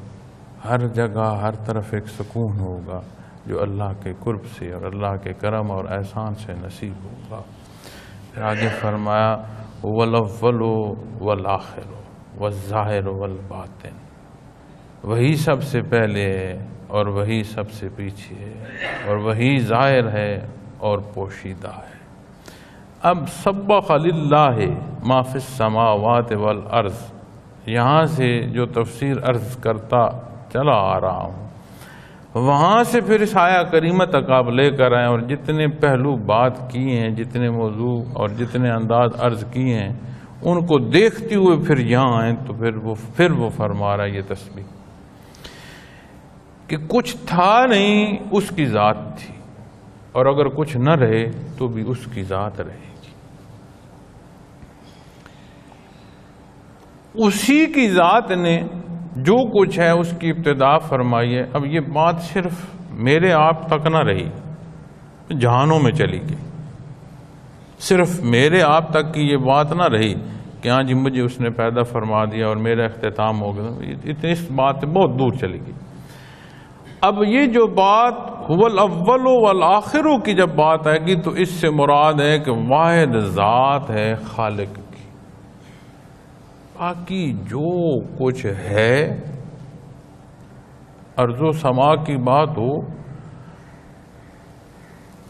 ہر جگہ ہر طرف ایک سکون ہوگا جو اللہ کے قرب سے اور اللہ کے کرم اور احسان سے نصیب ہوگا۔ پھر آگے فرمایا وَالْأَوَّلُ وَالْآخِرُ وَالظَّاہِرُ وَالْبَاطِنُ، وہی سب سے پہلے ہے اور وہی سب سے پیچھے ہے اور وہی ظاہر ہے اور پوشیدہ ہے۔ اب سبح للہ ما فی السماوات والارض، یہاں سے جو تفسیر عرض کرتا چلا آ رہا ہوں، وہاں سے پھر اس آیہ کریمہ تک آپ لے کر آئیں اور جتنے پہلو بات کیے ہیں، جتنے موضوع اور جتنے انداز عرض کیے ہیں، ان کو دیکھتے ہوئے پھر یہاں آئیں تو پھر وہ فرما رہا ہے یہ تسبیح کہ کچھ تھا نہیں اس کی ذات تھی، اور اگر کچھ نہ رہے تو بھی اس کی ذات رہے گی۔ اسی کی ذات نے جو کچھ ہے اس کی ابتدا فرمائی ہے۔ اب یہ بات صرف میرے آپ تک نہ رہی، جہانوں میں چلی گئی۔ صرف میرے آپ تک کی یہ بات نہ رہی کہ ہاں جی مجھے اس نے پیدا فرما دیا اور میرا اختتام ہو گیا، اس بات سے بہت دور چلی گئی۔ اب یہ جو بات هو الاول والآخر کی جب بات آئے گی تو اس سے مراد ہے کہ واحد ذات ہے خالق کی، باقی جو کچھ ہے، ارض و سما کی بات ہو،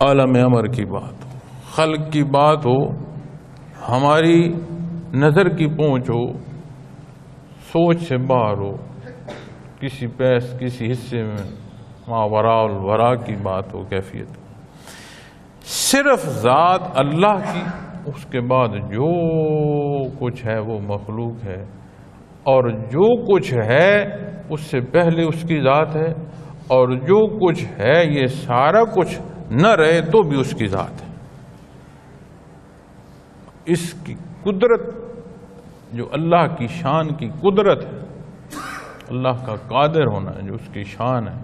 عالم امر کی بات ہو، خلق کی بات ہو، ہماری نظر کی پہنچ ہو، سوچ سے باہر ہو، کسی پیس کسی حصے میں ماوراء الورا کی بات ہو، کیفیت صرف ذات اللہ کی، اس کے بعد جو کچھ ہے وہ مخلوق ہے، اور جو کچھ ہے اس سے پہلے اس کی ذات ہے، اور جو کچھ ہے یہ سارا کچھ نہ رہے تو بھی اس کی ذات ہے۔ اس کی قدرت جو اللہ کی شان کی قدرت ہے، اللہ کا قادر ہونا ہے جو اس کی شان ہے،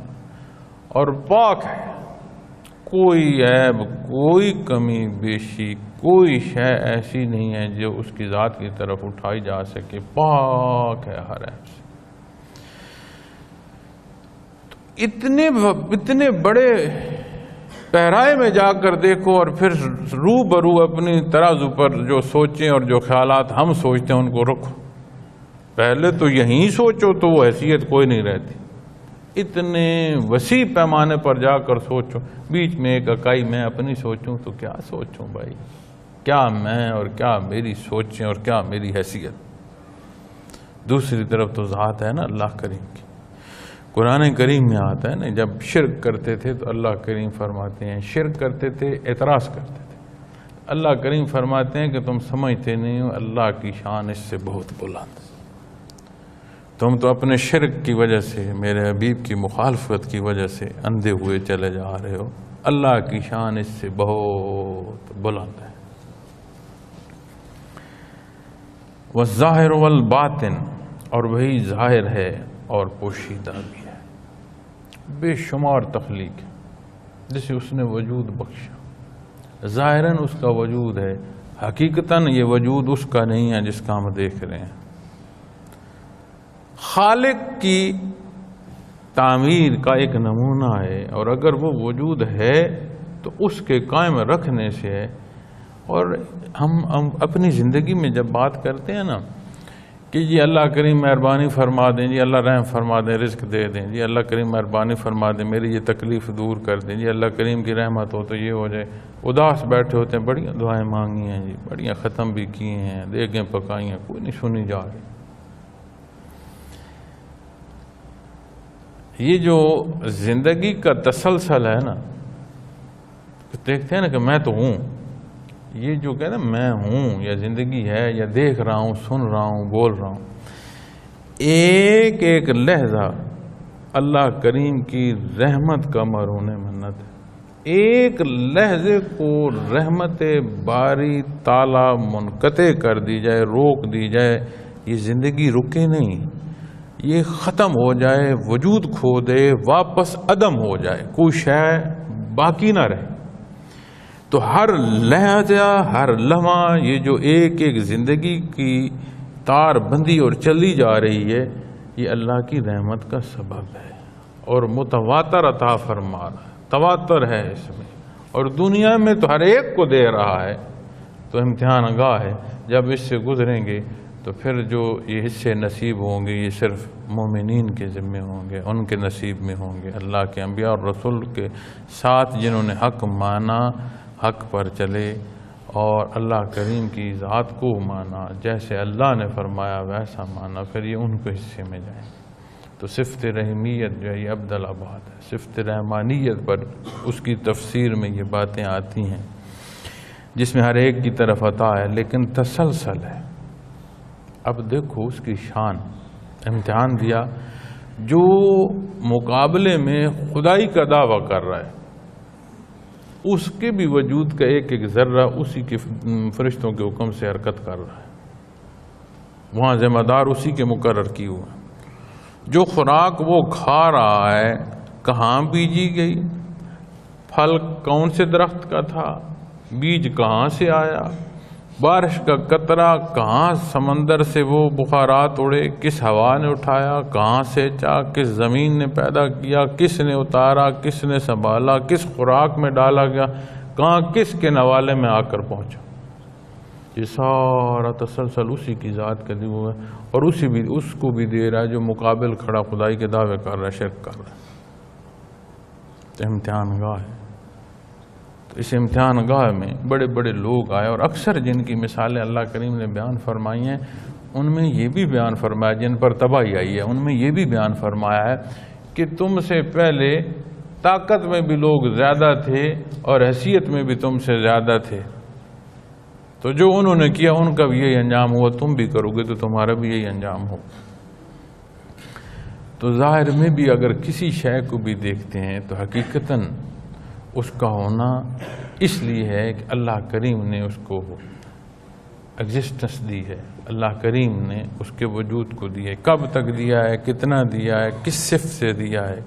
اور پاک ہے، کوئی عیب، کوئی کمی بیشی، کوئی شے ایسی نہیں ہے جو اس کی ذات کی طرف اٹھائی جا سکے، پاک ہے ہر عیب سے۔ اتنے بڑے پہرائے میں جا کر دیکھو اور پھر روبرو اپنی ترازو پر جو سوچیں اور جو خیالات ہم سوچتے ہیں ان کو رکھو، پہلے تو یہیں سوچو تو وہ حیثیت کوئی نہیں رہتی، اتنے وسیع پیمانے پر جا کر سوچو، بیچ میں ایک اکائی میں اپنی سوچوں تو کیا سوچوں بھائی، کیا میں اور کیا میری سوچیں اور کیا میری حیثیت۔ دوسری طرف تو ذات ہے نا اللہ کریم کی، قرآن کریم میں آتا ہے نا جب شرک کرتے تھے تو اللہ کریم فرماتے ہیں، شرک کرتے تھے اعتراض کرتے تھے، اللہ کریم فرماتے ہیں کہ تم سمجھتے نہیں ہو اللہ کی شان اس سے بہت بلند، تم تو اپنے شرک کی وجہ سے میرے حبیب کی مخالفت کی وجہ سے اندھے ہوئے چلے جا رہے ہو، اللہ کی شان اس سے بہت بلند ہے۔ والظاہر والباطن، اور وہی ظاہر ہے اور پوشیدہ بھی ہے، بے شمار تخلیق ہے جسے اس نے وجود بخشا، ظاہراً اس کا وجود ہے، حقیقتاً یہ وجود اس کا نہیں ہے جس کا ہم دیکھ رہے ہیں۔ خالق کی تعمیر کا ایک نمونہ ہے، اور اگر وہ وجود ہے تو اس کے قائم رکھنے سے ہے۔ اور ہم اپنی زندگی میں جب بات کرتے ہیں نا کہ جی اللہ کریم مہربانی فرما دیں، جی اللہ رحم فرما دیں، رزق دے دیں، جی اللہ کریم مہربانی فرما دیں، میری یہ تکلیف دور کر دیں، جی اللہ کریم کی رحمت ہو تو یہ ہو جائے، اداس بیٹھے ہوتے ہیں، بڑی دعائیں مانگی ہیں جی، بڑی ختم بھی کی ہیں، دیگیں پکائی ہیں، کوئی نہیں سنی جا رہی۔ یہ جو زندگی کا تسلسل ہے نا، دیکھتے ہیں نا کہ میں تو ہوں، یہ جو کہتے ہیں میں ہوں یا زندگی ہے یا دیکھ رہا ہوں، سن رہا ہوں، بول رہا ہوں، ایک ایک لحظہ اللہ کریم کی رحمت کا مرہون منت ہے۔ ایک لحظے کو رحمت باری تعالی منقطع کر دی جائے، روک دی جائے، یہ زندگی رکے نہیں، یہ ختم ہو جائے، وجود کھو دے، واپس عدم ہو جائے، کوئی شے باقی نہ رہے، تو ہر لہجہ ہر لمحہ یہ جو ایک ایک زندگی کی تار بندی اور چلی جا رہی ہے، یہ اللہ کی رحمت کا سبب ہے اور متواتر عطا فرما رہا ہے، تواتر ہے اس میں، اور دنیا میں تو ہر ایک کو دے رہا ہے۔ تو امتحان گاہ ہے، جب اس سے گزریں گے تو پھر جو یہ حصے نصیب ہوں گے یہ صرف مومنین کے ذمے ہوں گے، ان کے نصیب میں ہوں گے، اللہ کے انبیاء اور رسول کے ساتھ جنہوں نے حق مانا، حق پر چلے اور اللہ کریم کی ذات کو مانا، جیسے اللہ نے فرمایا ویسا مانا، پھر یہ ان کو حصے میں جائیں۔ تو صفت رحمیت جو ہے یہ عبدالآباد ہے، صفت رحمانیت پر اس کی تفسیر میں یہ باتیں آتی ہیں، جس میں ہر ایک کی طرف عطا ہے لیکن تسلسل ہے۔ اب دیکھو اس کی شان، امتحان دیا جو مقابلے میں خدائی کا دعویٰ کر رہا ہے، اس کے بھی وجود کا ایک ایک ذرہ اسی کے فرشتوں کے حکم سے حرکت کر رہا ہے، وہاں ذمہ دار اسی کے مقرر کی ہوا ہے۔ جو خوراک وہ کھا رہا ہے کہاں بیجی گئی، پھل کون سے درخت کا تھا، بیج کہاں سے آیا، بارش کا قطرہ کہاں سمندر سے وہ بخارات اڑے، کس ہوا نے اٹھایا، کہاں سینچا، کس زمین نے پیدا کیا، کس نے اتارا، کس نے سنبھالا، کس خوراک میں ڈالا گیا، کہاں کس کے نوالے میں آ کر پہنچا، یہ سارا تسلسل اسی کی ذات کا دی ہوا ہے، اور اس کو بھی دے رہا ہے جو مقابل کھڑا خدائی کے دعوے کر رہا ہے، شرک کر رہا ہے۔ تو امتحان گاہ ہے، اس امتحان گاہ میں بڑے بڑے لوگ آئے، اور اکثر جن کی مثالیں اللہ کریم نے بیان فرمائی ہیں ان میں یہ بھی بیان فرمایا، جن پر تباہی آئی ہے ان میں یہ بھی بیان فرمایا ہے کہ تم سے پہلے طاقت میں بھی لوگ زیادہ تھے اور حیثیت میں بھی تم سے زیادہ تھے، تو جو انہوں نے کیا ان کا بھی یہی انجام ہوا، تم بھی کرو گے تو تمہارا بھی یہی انجام ہو۔ تو ظاہر میں بھی اگر کسی شے کو بھی دیکھتے ہیں تو حقیقتاً اس کا ہونا اس لیے ہے کہ اللہ کریم نے اس کو ایگزسٹنس دی ہے، اللہ کریم نے اس کے وجود کو دیا ہے، کب تک دیا ہے، کتنا دیا ہے، کس صفت سے دیا ہے،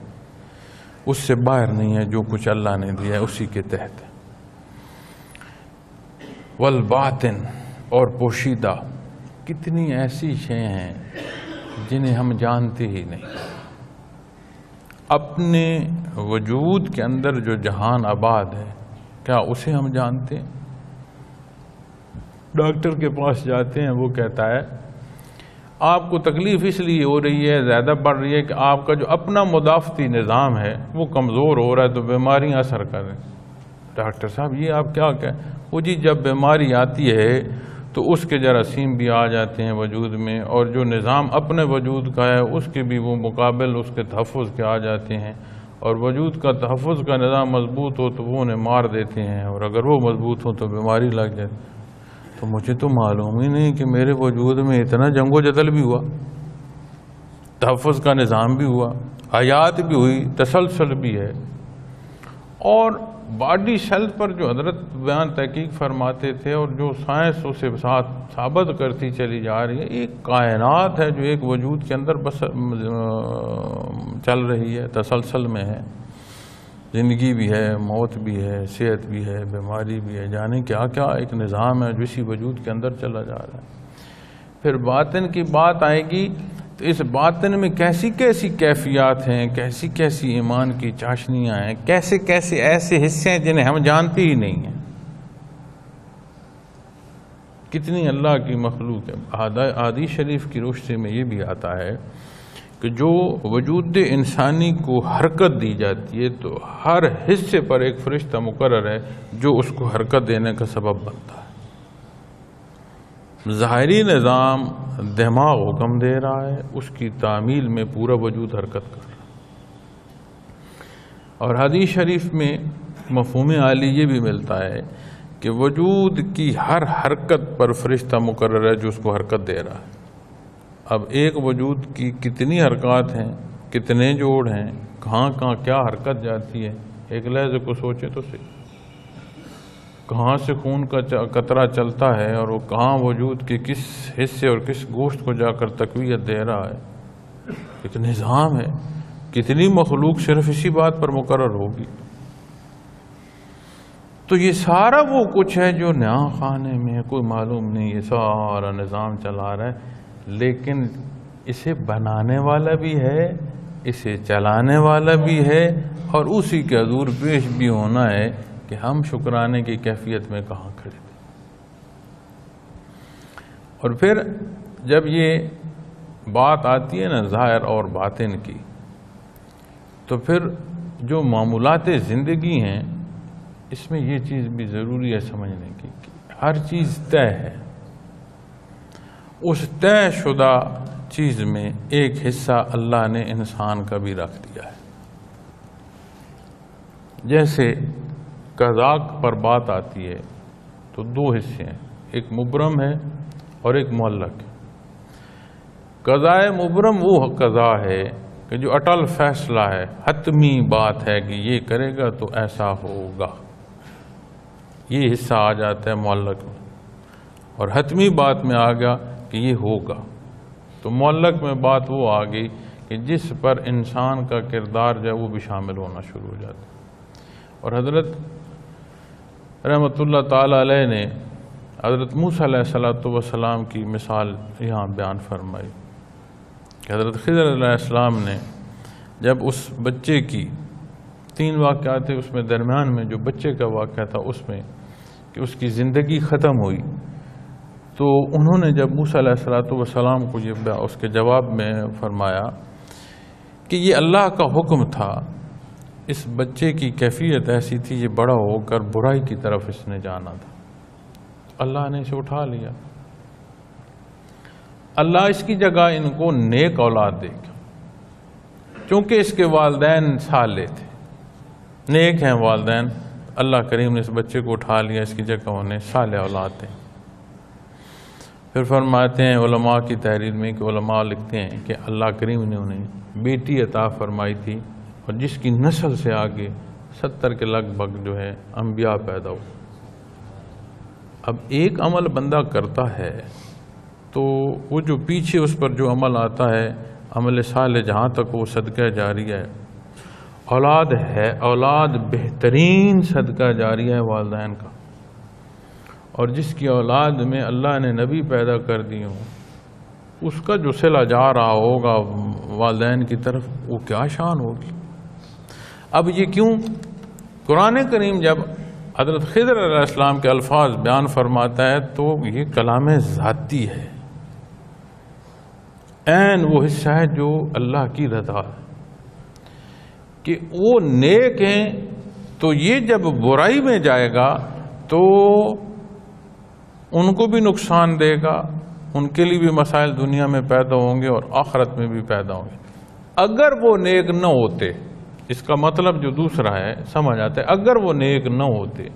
اس سے باہر نہیں ہے، جو کچھ اللہ نے دیا ہے اسی کے تحت ہے۔ والباطن، اور پوشیدہ، کتنی ایسی شے ہیں جنہیں ہم جانتے ہی نہیں۔ اپنے وجود کے اندر جو جہان آباد ہے کیا اسے ہم جانتے ہیں؟ ڈاکٹر کے پاس جاتے ہیں، وہ کہتا ہے آپ کو تکلیف اس لیے ہو رہی ہے، زیادہ بڑھ رہی ہے کہ آپ کا جو اپنا مدافعتی نظام ہے وہ کمزور ہو رہا ہے، تو بیماریاں اثر کر رہی ہیں۔ ڈاکٹر صاحب یہ آپ کیا کہیں؟ وہ جی جب بیماری آتی ہے تو اس کے جراثیم بھی آ جاتے ہیں وجود میں، اور جو نظام اپنے وجود کا ہے اس کے بھی وہ مقابل اس کے تحفظ کے آ جاتے ہیں، اور وجود کا تحفظ کا نظام مضبوط ہو تو وہ انہیں مار دیتے ہیں، اور اگر وہ مضبوط ہو تو بیماری لگ جاتی۔ تو مجھے تو معلوم ہی نہیں کہ میرے وجود میں اتنا جنگ و جدل بھی ہوا، تحفظ کا نظام بھی ہوا، حیات بھی ہوئی، تسلسل بھی ہے۔ اور باڈی سیل پر جو حضرت بیان تحقیق فرماتے تھے اور جو سائنس اسے ساتھ ثابت کرتی چلی جا رہی ہے، ایک کائنات ہے جو ایک وجود کے اندر بس چل رہی ہے، تسلسل میں ہے، زندگی بھی ہے، موت بھی ہے، صحت بھی ہے، بیماری بھی ہے، جانے کیا کیا ایک نظام ہے جو اسی وجود کے اندر چلا جا رہا ہے۔ پھر باطن کی بات آئے گی تو اس باطن میں کیسی کیسی کیفیات ہیں، کیسی کیسی ایمان کی چاشنیاں ہیں، کیسے کیسے ایسے حصے ہیں جنہیں ہم جانتے ہی نہیں ہیں، کتنی اللہ کی مخلوق ہے۔ حدیث شریف کی روشنی میں یہ بھی آتا ہے کہ جو وجود انسانی کو حرکت دی جاتی ہے تو ہر حصے پر ایک فرشتہ مقرر ہے جو اس کو حرکت دینے کا سبب بنتا ہے۔ ظاہری نظام دماغ حکم دے رہا ہے، اس کی تعمیل میں پورا وجود حرکت کر رہا ہے۔ اور حدیث شریف میں مفہوم عالی یہ بھی ملتا ہے کہ وجود کی ہر حرکت پر فرشتہ مقرر ہے جو اس کو حرکت دے رہا ہے۔ اب ایک وجود کی کتنی حرکات ہیں، کتنے جوڑ ہیں، کہاں کہاں کیا حرکت جاتی ہے، ایک لحظے کو سوچے تو صحیح، کہاں سے خون کا قطرہ چلتا ہے اور وہ کہاں وجود کے کس حصے اور کس گوشت کو جا کر تقویت دے رہا ہے، ایک نظام ہے، کتنی مخلوق صرف اسی بات پر مقرر ہوگی۔ تو یہ سارا وہ کچھ ہے جو نیا خانے میں کوئی معلوم نہیں، یہ سارا نظام چلا رہا ہے، لیکن اسے بنانے والا بھی ہے، اسے چلانے والا بھی ہے، اور اسی کے حضور پیش بھی ہونا ہے کہ ہم شکرانے کی کیفیت میں کہاں کھڑے تھے۔ اور پھر جب یہ بات آتی ہے نا ظاہر اور باطن کی، تو پھر جو معمولات زندگی ہیں اس میں یہ چیز بھی ضروری ہے سمجھنے کی کہ ہر چیز طے ہے۔ اس طے شدہ چیز میں ایک حصہ اللہ نے انسان کا بھی رکھ دیا ہے۔ جیسے قضاء پر بات آتی ہے تو دو حصے ہیں، ایک مبرم ہے اور ایک معلق ہے۔ قضاء مبرم وہ قضاء ہے کہ جو اٹل فیصلہ ہے، حتمی بات ہے کہ یہ کرے گا تو ایسا ہوگا، یہ حصہ آ جاتا ہے معلق میں، اور حتمی بات میں آ گیا کہ یہ ہوگا۔ تو معلق میں بات وہ آ گئی کہ جس پر انسان کا کردار جو ہے وہ بھی شامل ہونا شروع ہو جاتا ہے۔ اور حضرت رحمۃ اللہ تعالی علیہ نے حضرت موسیٰ علیہ السلام کی مثال یہاں بیان فرمائی کہ حضرت خضر علیہ السلام نے جب اس بچے کی 3 واقعات تھے، اس میں درمیان میں جو بچے کا واقعہ تھا اس میں کہ اس کی زندگی ختم ہوئی، تو انہوں نے جب موسیٰ علیہ السلام کو یہ اس کے جواب میں فرمایا کہ یہ اللہ کا حکم تھا، اس بچے کی کیفیت ایسی تھی، یہ بڑا ہو کر برائی کی طرف اس نے جانا تھا، اللہ نے اسے اٹھا لیا، اللہ اس کی جگہ ان کو نیک اولاد دے گا، چونکہ اس کے والدین صالح تھے، نیک ہیں والدین، اللہ کریم نے اس بچے کو اٹھا لیا، اس کی جگہ انہیں صالح اولاد دیں۔ پھر فرماتے ہیں علماء کی تحریر میں کہ علماء لکھتے ہیں کہ اللہ کریم نے انہیں بیٹی عطا فرمائی تھی، اور جس کی نسل سے آگے 70 کے لگ بھگ جو ہے انبیاء پیدا ہوئے۔ اب ایک عمل بندہ کرتا ہے تو وہ جو پیچھے اس پر جو عمل آتا ہے، عمل صالح، جہاں تک وہ صدقہ جاریہ ہے، اولاد ہے، اولاد بہترین صدقہ جاریہ ہے والدین کا، اور جس کی اولاد میں اللہ نے نبی پیدا کر دی ہوں، اس کا جو صلہ جا رہا ہوگا والدین کی طرف، وہ کیا شان ہوگی۔ اب یہ کیوں؟ قرآن کریم جب حضرت خضر علیہ السلام کے الفاظ بیان فرماتا ہے تو یہ کلام ذاتی ہے، عین وہ حصہ ہے جو اللہ کی رضا ہے کہ وہ نیک ہیں، تو یہ جب برائی میں جائے گا تو ان کو بھی نقصان دے گا، ان کے لیے بھی مسائل دنیا میں پیدا ہوں گے اور آخرت میں بھی پیدا ہوں گے۔ اگر وہ نیک نہ ہوتے، اس کا مطلب جو دوسرا ہے سمجھ آتا ہے، اگر وہ نیک نہ ہوتے،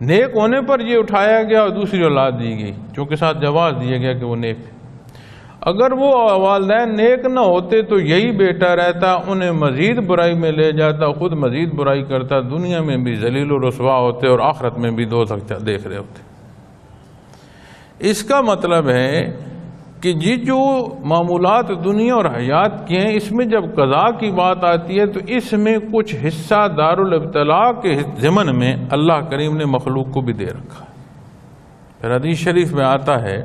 نیک ہونے پر یہ اٹھایا گیا اور دوسری اولاد دی گئی، چونکہ ساتھ جواز دیا گیا کہ وہ نیک ہے۔ اگر وہ والدین نیک نہ ہوتے تو یہی بیٹا رہتا، انہیں مزید برائی میں لے جاتا، خود مزید برائی کرتا، دنیا میں بھی ذلیل و رسوا ہوتے اور آخرت میں بھی دوزخ دیکھ رہے ہوتے۔ اس کا مطلب ہے کہ یہ جو معمولات دنیا اور حیات کی ہیں، اس میں جب قضاء کی بات آتی ہے تو اس میں کچھ حصہ دارالابتلاء کے ضمن میں اللہ کریم نے مخلوق کو بھی دے رکھا ہے۔ پھر حدیث شریف میں آتا ہے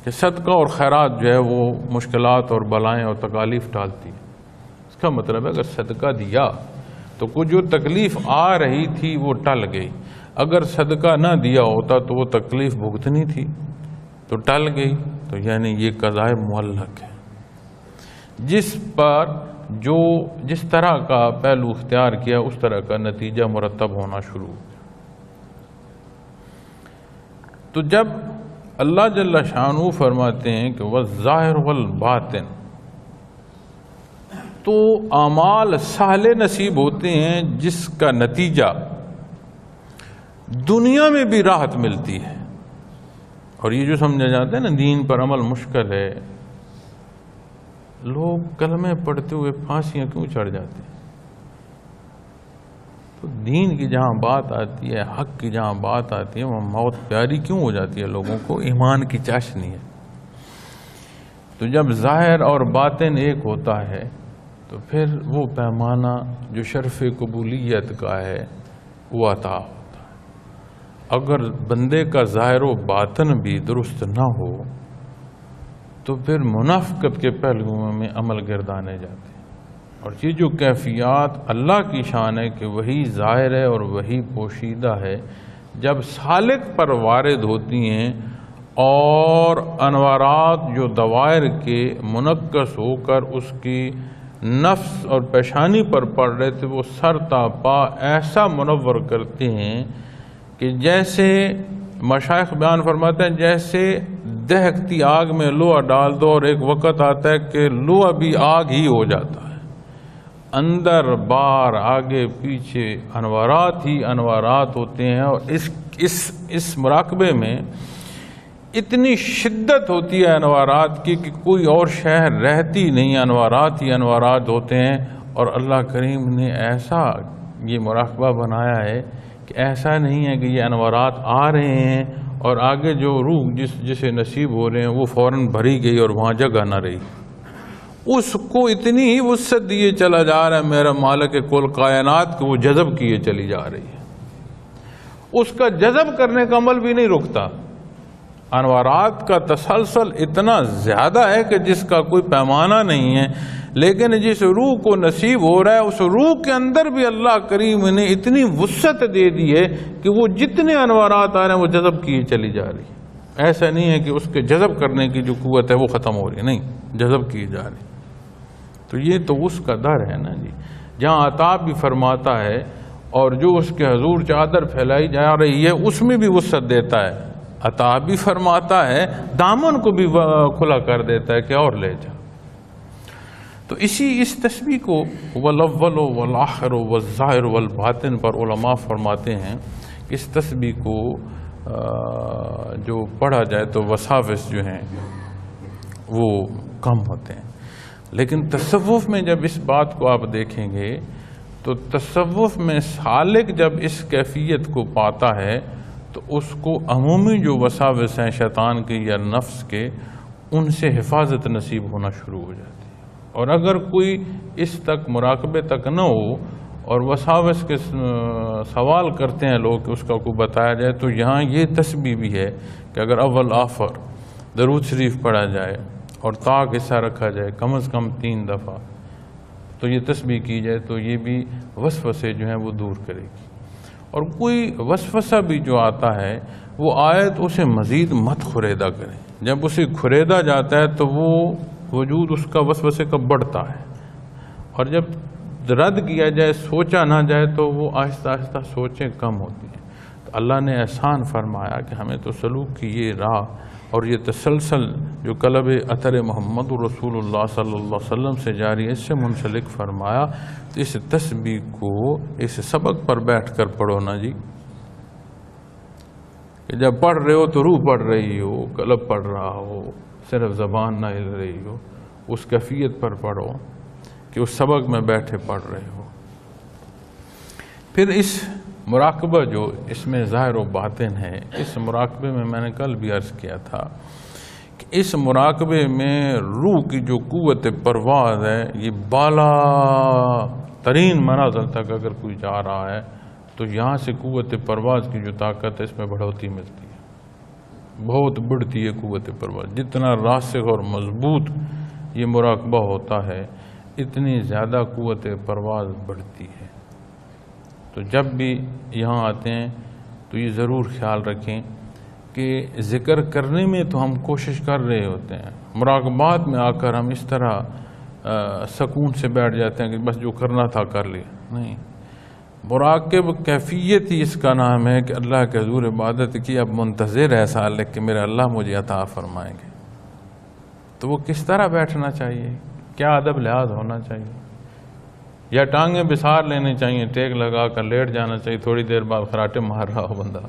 کہ صدقہ اور خیرات جو ہے وہ مشکلات اور بلائیں اور تکالیف ٹالتی ہے۔ اس کا مطلب ہے اگر صدقہ دیا تو کچھ جو تکلیف آ رہی تھی وہ ٹل گئی، اگر صدقہ نہ دیا ہوتا تو وہ تکلیف بھگتنی تھی تو ٹل گئی، تو یعنی یہ قضاء معلق ہے، جس پر جو جس طرح کا پہلو اختیار کیا اس طرح کا نتیجہ مرتب ہونا شروع ہو۔ تو جب اللہ جل شانہ فرماتے ہیں کہ والظاہر والباطن، تو اعمال صالح نصیب ہوتے ہیں جس کا نتیجہ دنیا میں بھی راحت ملتی ہے۔ اور یہ جو سمجھا جاتا ہے نا دین پر عمل مشکل ہے، لوگ کلمے پڑھتے ہوئے پھانسیاں کیوں چڑھ جاتے ہیں؟ تو دین کی جہاں بات آتی ہے، حق کی جہاں بات آتی ہے، وہ موت پیاری کیوں ہو جاتی ہے لوگوں کو؟ ایمان کی چاشنی ہے۔ تو جب ظاہر اور باطن ایک ہوتا ہے تو پھر وہ پیمانہ جو شرف قبولیت کا ہے وہ عطا ہوتا ہے۔ اگر بندے کا ظاہر و باطن بھی درست نہ ہو تو پھر منافقت کے پہلوؤں میں عمل گردانے جاتے ہیں۔ اور یہ جو کیفیات اللہ کی شان ہے کہ وہی ظاہر ہے اور وہی پوشیدہ ہے، جب سالک پر وارد ہوتی ہیں اور انوارات جو دوائر کے منعکس ہو کر اس کی نفس اور پیشانی پر پڑ رہے تھے، وہ سر تا پا ایسا منور کرتے ہیں کہ جیسے مشائخ بیان فرماتے ہیں جیسے دہکتی آگ میں لوہا ڈال دو اور ایک وقت آتا ہے کہ لوہا بھی آگ ہی ہو جاتا ہے، اندر باہر آگے پیچھے انوارات ہی انوارات ہوتے ہیں۔ اور اس مراقبے میں اتنی شدت ہوتی ہے انوارات کی کہ کوئی اور شہر رہتی نہیں، انوارات ہی انوارات ہوتے ہیں۔ اور اللہ کریم نے ایسا یہ مراقبہ بنایا ہے کہ ایسا نہیں ہے کہ یہ انوارات آ رہے ہیں اور آگے جو روح جسے نصیب ہو رہے ہیں وہ فوراً بھری گئی اور وہاں جگہ نہ رہی، اس کو اتنی ہی وسعت دیے چلا جا رہا ہے میرا مالک کل کائنات کہ وہ جذب کیے چلی جا رہی ہے، اس کا جذب کرنے کا عمل بھی نہیں رکتا۔ انوارات کا تسلسل اتنا زیادہ ہے کہ جس کا کوئی پیمانہ نہیں ہے، لیکن جس روح کو نصیب ہو رہا ہے اس روح کے اندر بھی اللہ کریم نے اتنی وسعت دے دی ہے کہ وہ جتنے انوارات آ رہے ہیں وہ جذب کیے چلی جا رہی ہے۔ ایسا نہیں ہے کہ اس کے جذب کرنے کی جو قوت ہے وہ ختم ہو رہی ہے، نہیں، جذب کی جا رہی۔ تو یہ تو اس کا در ہے نا جی، جہاں عطا بھی فرماتا ہے اور جو اس کے حضور چادر پھیلائی جا رہی ہے اس میں بھی وسعت دیتا ہے، عطا بھی فرماتا ہے، دامن کو بھی کھلا کر دیتا ہے کہ اور لے جا۔ تو اس تسبیح کو والاول والآخر والظاہر والباطن پر علماء فرماتے ہیں کہ اس تسبیح کو جو پڑھا جائے تو وساوس جو ہیں وہ کم ہوتے ہیں، لیکن تصوف میں جب اس بات کو آپ دیکھیں گے تو تصوف میں سالک جب اس کیفیت کو پاتا ہے تو اس کو عمومی جو وساوس ہیں شیطان کے یا نفس کے، ان سے حفاظت نصیب ہونا شروع ہو جاتی ہے۔ اور اگر کوئی اس تک مراقبے تک نہ ہو اور وساوس کے سوال کرتے ہیں لوگ کہ اس کا کوئی بتایا جائے، تو یہاں یہ تسبیح بھی ہے کہ اگر اول آخر درود شریف پڑھا جائے اور طاق حصہ رکھا جائے کم از کم 3 دفعہ، تو یہ تسبیح کی جائے تو یہ بھی وسوسے جو ہیں وہ دور کرے گی۔ اور کوئی وسوسہ بھی جو آتا ہے وہ آئے تو اسے مزید مت خریدا کریں، جب اسے خریدا جاتا ہے تو وہ وجود اس کا وسوسے کا بڑھتا ہے، اور جب رد کیا جائے سوچا نہ جائے تو وہ آہستہ آہستہ سوچیں کم ہوتی ہیں۔ تو اللہ نے احسان فرمایا کہ ہمیں تو سلوک کی یہ راہ اور یہ تسلسل جو قلب اثر محمد رسول اللہ صلی اللہ علیہ وسلم سے جاری ہے، اس سے منسلک فرمایا۔ تو اس تسبیح کو اس سبق پر بیٹھ کر پڑھو نا جی، کہ جب پڑھ رہے ہو تو روح پڑھ رہی ہو، قلب پڑھ رہا ہو، صرف زبان نہ ہل رہی ہو، اس کیفیت پر پڑھو کہ اس سبق میں بیٹھے پڑھ رہے ہو۔ پھر اس مراقبہ جو اس میں ظاہر و باطن ہے، اس مراقبے میں میں نے کل بھی عرض کیا تھا کہ اس مراقبے میں روح کی جو قوت پرواز ہے، یہ بالا ترین منازل تک اگر کوئی جا رہا ہے تو یہاں سے قوت پرواز کی جو طاقت ہے اس میں بڑھوتی ملتی ہے، بہت بڑھتی ہے قوت پرواز۔ جتنا راسخ اور مضبوط یہ مراقبہ ہوتا ہے اتنی زیادہ قوت پرواز بڑھتی ہے۔ تو جب بھی یہاں آتے ہیں تو یہ ضرور خیال رکھیں کہ ذکر کرنے میں تو ہم کوشش کر رہے ہوتے ہیں، مراقبات میں آ کر ہم اس طرح سکون سے بیٹھ جاتے ہیں کہ بس جو کرنا تھا کر لیا، نہیں۔ مراقب کیفیت ہی اس کا نام ہے کہ اللہ کے حضور عبادت کی، اب منتظر ہے سالک کہ میرے اللہ مجھے عطا فرمائیں گے۔ تو وہ کس طرح بیٹھنا چاہیے، کیا ادب لحاظ ہونا چاہیے، یا ٹانگیں بسار لینے چاہیے، ٹیک لگا کر لیٹ جانا چاہیے، تھوڑی دیر بعد خراٹے مار رہا ہو بندہ،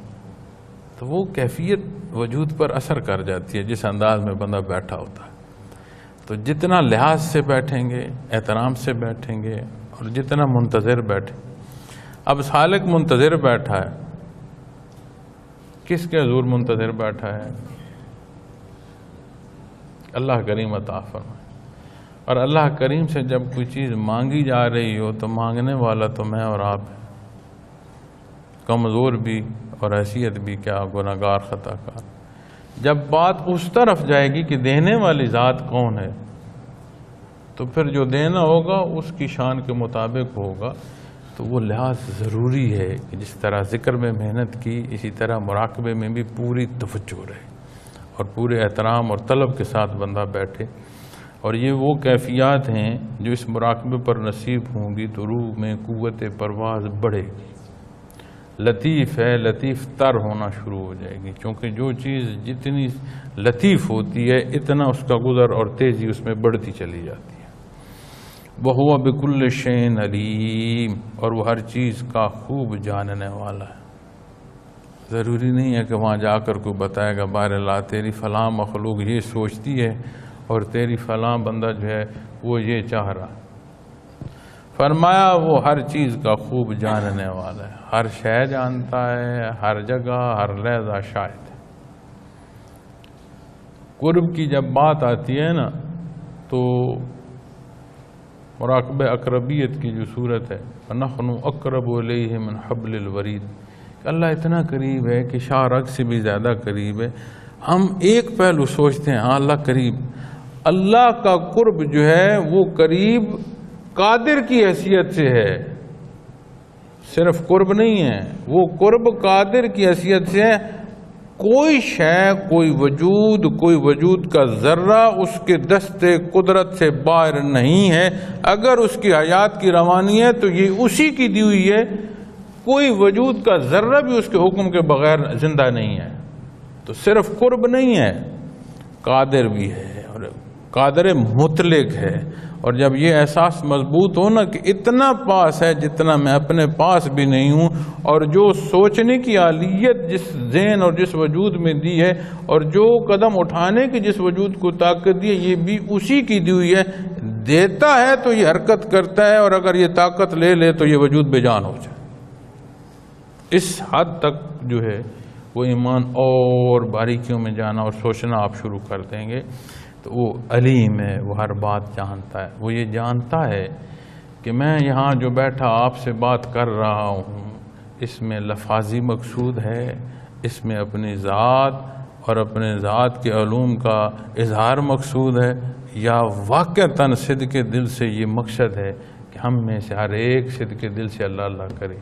تو وہ کیفیت وجود پر اثر کر جاتی ہے جس انداز میں بندہ بیٹھا ہوتا ہے۔ تو جتنا لحاظ سے بیٹھیں گے، احترام سے بیٹھیں گے اور جتنا منتظر بیٹھیں۔ اب سالک منتظر بیٹھا ہے، کس کے حضور منتظر بیٹھا ہے؟ اللہ کریم عطا فرمائے۔ اور اللہ کریم سے جب کوئی چیز مانگی جا رہی ہو تو مانگنے والا تو میں اور آپ ہیں، کمزور بھی اور حیثیت بھی کیا، گناہگار خطا کار۔ جب بات اس طرف جائے گی کہ دینے والی ذات کون ہے تو پھر جو دینا ہوگا اس کی شان کے مطابق ہوگا. تو وہ لحاظ ضروری ہے کہ جس طرح ذکر میں محنت کی اسی طرح مراقبے میں بھی پوری توجہ رہے اور پورے احترام اور طلب کے ساتھ بندہ بیٹھے. اور یہ وہ کیفیات ہیں جو اس مراقبے پر نصیب ہوں گی تو روح میں قوت پرواز بڑھے گی. لطیف ہے، لطیف تر ہونا شروع ہو جائے گی، کیونکہ جو چیز جتنی لطیف ہوتی ہے اتنا اس کا گزر اور تیزی اس میں بڑھتی چلی جاتی ہے. وَهُوَ بِكُلِّ شَيْءٍ عَلِيمٌ، اور وہ ہر چیز کا خوب جاننے والا ہے. ضروری نہیں ہے کہ وہاں جا کر کوئی بتائے گا بہرحال تیری فلاں مخلوق یہ سوچتی ہے اور تیری فلاں بندہ جو ہے وہ یہ چاہ رہا. فرمایا وہ ہر چیز کا خوب جاننے والا ہے، ہر شے جانتا ہے، ہر جگہ ہر لحظہ شاہد ہے. قرب کی جب بات آتی ہے نا تو مراقبہ اقربیت کی جو صورت ہے فَنَحْنُ أَقْرَبُ إِلَيْهِ مِنْ حَبْلِ الْوَرِيدِ، کہ اللہ اتنا قریب ہے کہ شاہ رگ سے بھی زیادہ قریب ہے. ہم ایک پہلو سوچتے ہیں ہاں اللہ قریب، اللہ کا قرب جو ہے وہ قریب قادر کی حیثیت سے ہے، صرف قرب نہیں ہے، وہ قرب قادر کی حیثیت سے ہے. کوئی شے، کوئی وجود کا ذرہ اس کے دست قدرت سے باہر نہیں ہے. اگر اس کی حیات کی روانی ہے تو یہ اسی کی دی ہوئی ہے. کوئی وجود کا ذرہ بھی اس کے حکم کے بغیر زندہ نہیں ہے. تو صرف قرب نہیں ہے، قادر بھی ہے اور قادر مطلق ہے. اور جب یہ احساس مضبوط ہو نا کہ اتنا پاس ہے جتنا میں اپنے پاس بھی نہیں ہوں، اور جو سوچنے کی آلیت جس ذہن اور جس وجود میں دی ہے اور جو قدم اٹھانے کی جس وجود کو طاقت دی ہے یہ بھی اسی کی دی ہوئی ہے. دیتا ہے تو یہ حرکت کرتا ہے، اور اگر یہ طاقت لے لے تو یہ وجود بے جان ہو جائے. اس حد تک جو ہے وہ ایمان اور باریکیوں میں جانا اور سوچنا آپ شروع کر دیں گے. تو وہ علیم ہے، وہ ہر بات جانتا ہے. وہ یہ جانتا ہے کہ میں یہاں جو بیٹھا آپ سے بات کر رہا ہوں اس میں لفاظی مقصود ہے، اس میں اپنی ذات اور اپنے ذات کے علوم کا اظہار مقصود ہے، یا واقعتاً صدق دل سے یہ مقصد ہے کہ ہم میں سے ہر ایک صدق دل سے اللہ اللہ کرے،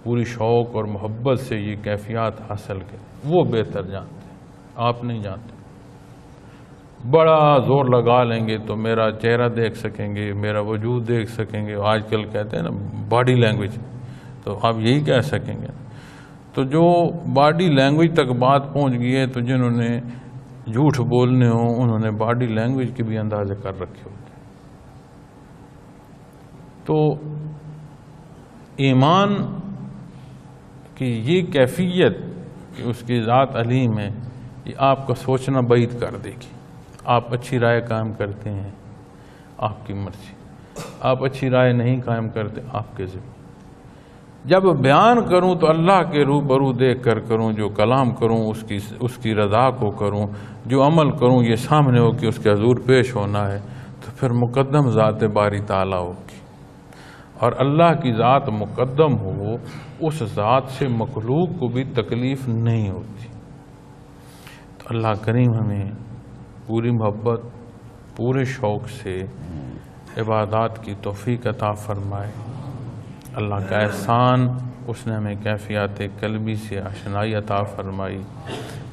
پوری شوق اور محبت سے یہ کیفیات حاصل کرے. وہ بہتر جانتے ہیں، آپ نہیں جانتے. بڑا زور لگا لیں گے تو میرا چہرہ دیکھ سکیں گے، میرا وجود دیکھ سکیں گے. آج کل کہتے ہیں نا باڈی لینگویج، تو آپ یہی کہہ سکیں گے. تو جو باڈی لینگویج تک بات پہنچ گئی ہے تو جنہوں نے جھوٹ بولنے ہوں انہوں نے باڈی لینگویج کے بھی اندازے کر رکھے ہوتے ہیں. تو ایمان کی یہ کیفیت کہ اس کی ذات علیم ہے یہ آپ کا سوچنا بعید کر دے گی. آپ اچھی رائے قائم کرتے ہیں آپ کی مرضی، آپ اچھی رائے نہیں قائم کرتے آپ کے ذمہ. جب بیان کروں تو اللہ کے روبرو دیکھ کر کروں، جو کلام کروں اس کی رضا کو کروں، جو عمل کروں یہ سامنے ہو کہ اس کے حضور پیش ہونا ہے. تو پھر مقدم ذات باری تعالیٰ ہوگی، اور اللہ کی ذات مقدم ہو اس ذات سے مخلوق کو بھی تکلیف نہیں ہوتی. تو اللہ کریم ہمیں پوری محبت پورے شوق سے عبادات کی توفیق عطا فرمائے. اللہ کا احسان اس نے ہمیں کیفیات قلبی سے آشنائی عطا فرمائی،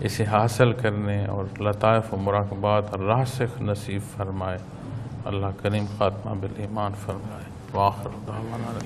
اسے حاصل کرنے اور لطائف و مراقبات راسخ نصیب فرمائے. اللہ کریم خاتمہ بالایمان فرمائے. وآخر دعوانا